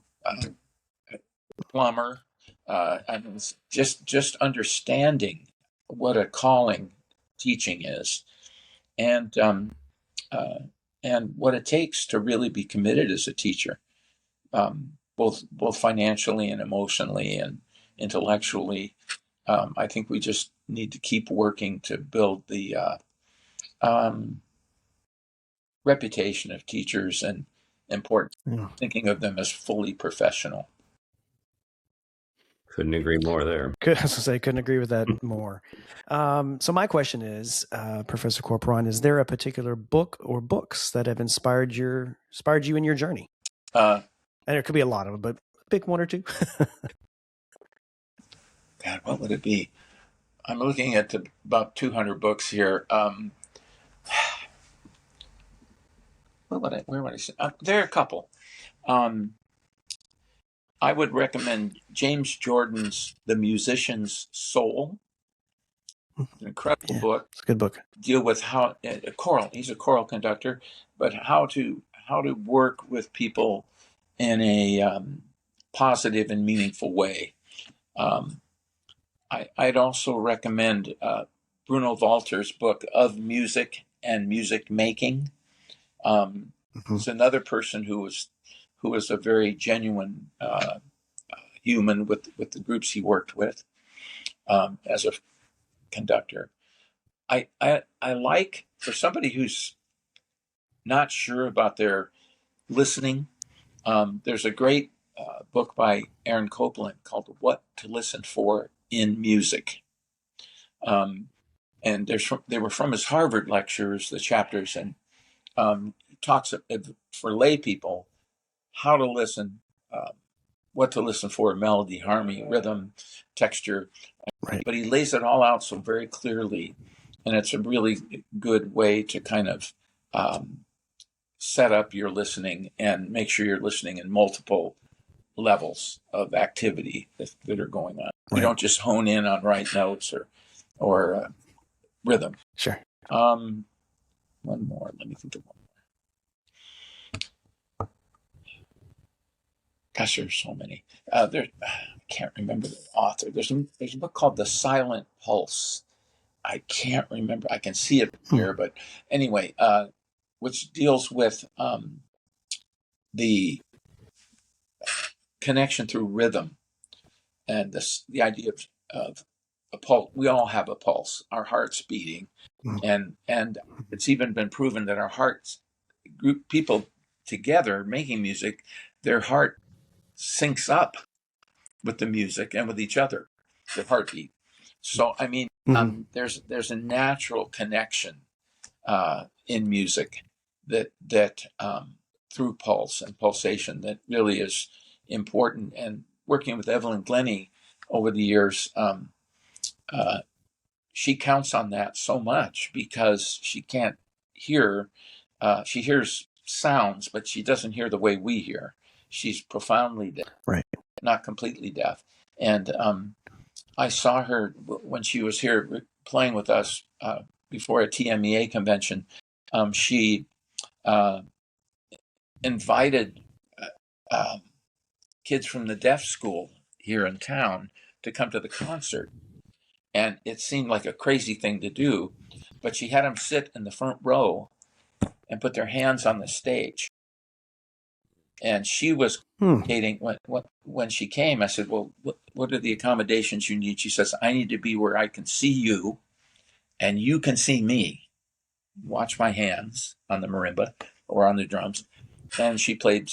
plumber. I mean, just understanding what a calling teaching is, and and what it takes to really be committed as a teacher, both financially and emotionally and intellectually. I think we just need to keep working to build the reputation of teachers and thinking of them as fully professional. Couldn't agree more there. I was going to say, couldn't agree with that more. So my question is, Professor Corporon, is there a particular book or books that have inspired you in your journey? And there could be a lot of them, but pick one or two. God, what would it be? I'm looking at about 200 books here. Where would I say? There are a couple. I would recommend James Jordan's The Musician's Soul. An incredible book. It's a good book. Deal with how he's a choral conductor, but how to work with people in a positive and meaningful way. I'd also recommend Bruno Walter's book Of Music and Music Making. It's another person who was a very genuine human with the groups he worked with as a conductor. I like, for somebody who's not sure about their listening, there's a great book by Aaron Copland called What to Listen For in Music. And they were from his Harvard lectures, the chapters, and he talks for lay people how to listen, what to listen for: melody, harmony, rhythm, texture. Right. But he lays it all out so very clearly, and it's a really good way to kind of set up your listening and make sure you're listening in multiple levels of activity that are going on. Right. You don't just hone in on right notes or rhythm. Sure. One more. Let me think of one more. Gosh, there's so many. I can't remember the author. There's a book called The Silent Pulse. I can't remember. I can see it here, but anyway, which deals with the connection through rhythm and the idea of a pulse. We all have a pulse, our heart's beating, and it's even been proven that our hearts, group people together making music, their heart syncs up with the music and with each other, their heartbeat. So I mean, there's a natural connection in music that through pulse and pulsation that really is important. And working with Evelyn Glennie over the years, she counts on that so much because she can't hear. She hears sounds, but she doesn't hear the way we hear. She's profoundly deaf, right? Not completely deaf. And I saw her when she was here playing with us before a TMEA convention. She invited kids from the deaf school here in town to come to the concert. And it seemed like a crazy thing to do, but she had them sit in the front row and put their hands on the stage. And she was communicating when she came. I said, well, what are the accommodations you need? She says, I need to be where I can see you and you can see me. Watch my hands on the marimba or on the drums. And she played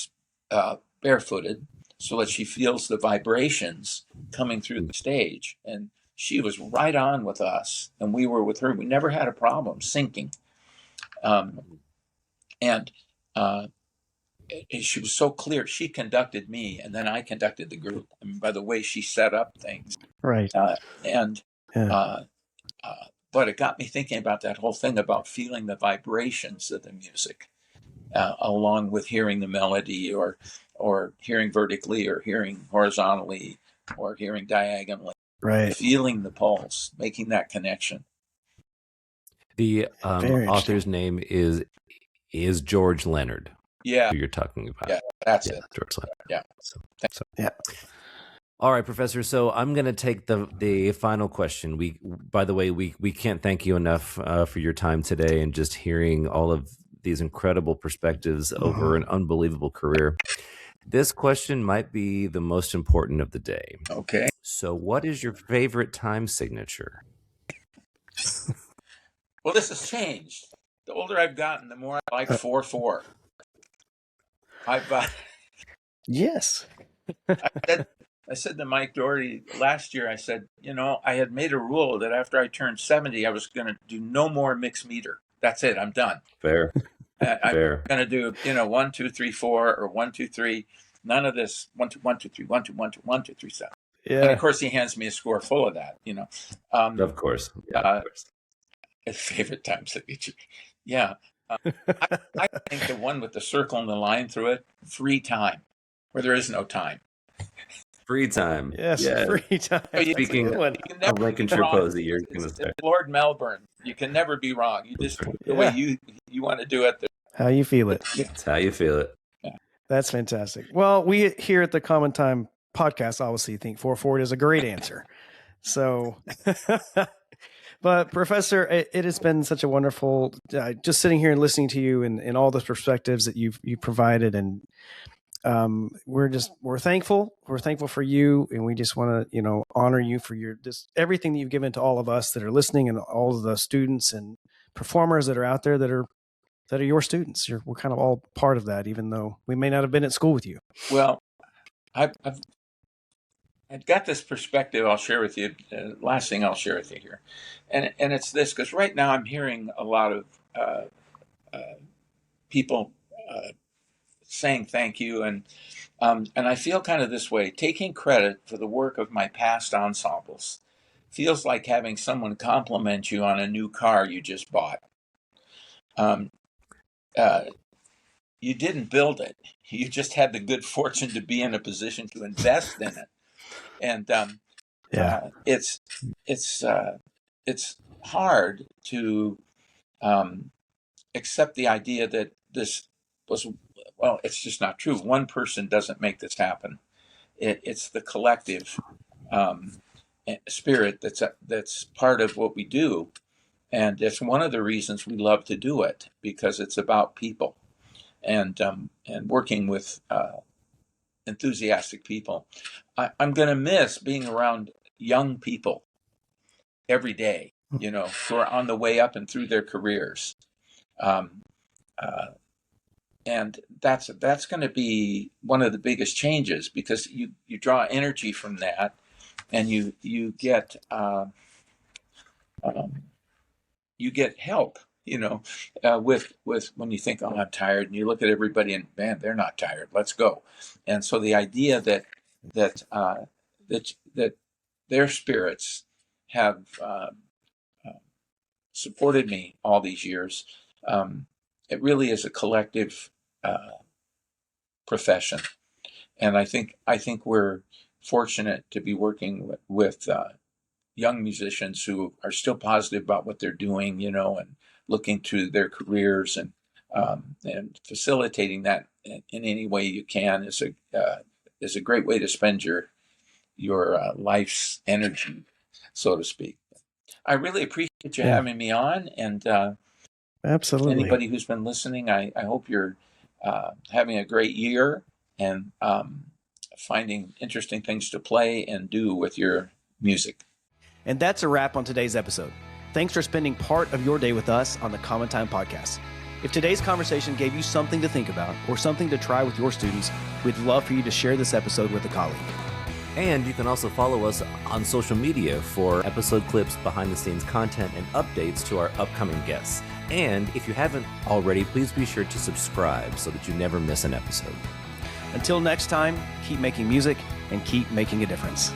barefooted so that she feels the vibrations coming through the stage. And she was right on with us, and we were with her. We never had a problem syncing. And she was so clear. She conducted me, and then I conducted the group. I mean, by the way she set up things. Right. But it got me thinking about that whole thing about feeling the vibrations of the music, along with hearing the melody, or hearing vertically, or hearing horizontally, or hearing diagonally. Right. Feeling the pulse, making that connection. The author's name is George Leonard. Yeah. Who you're talking about. Yeah, that's it. George Leonard. Yeah. Yeah. All right, Professor. So I'm going to take the final question. By the way, we can't thank you enough for your time today and just hearing all of these incredible perspectives over an unbelievable career. This question might be the most important of the day. Okay. So what is your favorite time signature? Well, this has changed. The older I've gotten, the more I like 4/4. Yes. I said to Mike Doherty last year, I said, I had made a rule that after I turned 70, I was going to do no more mixed meter. That's it. I'm done. Fair. I'm going to do, 1, 2, 3, 4, or 1, 2, 3. None of this 1, 2, 1, 2, 3, 1, 2, 1, 2, 1, 2, 3, 7. Yeah. And of course, he hands me a score full of that. Of course. Yeah. Of course. His favorite time signature. Yeah. I think the one with the circle and the line through it, free time, where there is no time. Free time. Yes, yeah. Free time. Speaking of Lincoln Tripozzi, you're going to say. Lord Melbourne, you can never be wrong. You just the way you want to do it. How you feel it. It's how you feel it. Yeah. That's fantastic. Well, we here at the Common Time podcast obviously think 4/4 is a great answer. So, but Professor, it has been such a wonderful, just sitting here and listening to you and all the perspectives that you provided, and we're thankful. We're thankful for you, and we just want to honor you for everything that you've given to all of us that are listening, and all of the students and performers that are out there that are your students. We're kind of all part of that, even though we may not have been at school with you. Well, I've got this perspective I'll share with you. Last thing I'll share with you here, and it's this, because right now I'm hearing a lot of people saying thank you, and I feel kind of this way. Taking credit for the work of my past ensembles feels like having someone compliment you on a new car you just bought. You didn't build it. You just had the good fortune to be in a position to invest in it. And it's hard to accept the idea that this was, well, it's just not true. One person doesn't make this happen. It's the collective spirit that's part of what we do. And it's one of the reasons we love to do it, because it's about people and working with enthusiastic people. I'm going to miss being around young people every day, who are on the way up and through their careers. And that's going to be one of the biggest changes, because you draw energy from that, and you get help, with when you think, oh, I'm tired, and you look at everybody and, man, they're not tired. Let's go. And so the idea that their spirits have supported me all these years, it really is a collective profession, and I think we're fortunate to be working with young musicians who are still positive about what they're doing, and looking to their careers, and facilitating that in any way you can is a great way to spend your life's energy, so to speak. I really appreciate you having me on, and absolutely, anybody who's been listening, I hope you're having a great year and finding interesting things to play and do with your music. And that's a wrap on today's episode. Thanks for spending part of your day with us on the Common Time Podcast. If today's conversation gave you something to think about or something to try with your students, we'd love for you to share this episode with a colleague. And you can also follow us on social media for episode clips, behind-the-scenes content, and updates to our upcoming guests. And if you haven't already, please be sure to subscribe so that you never miss an episode. Until next time, keep making music and keep making a difference.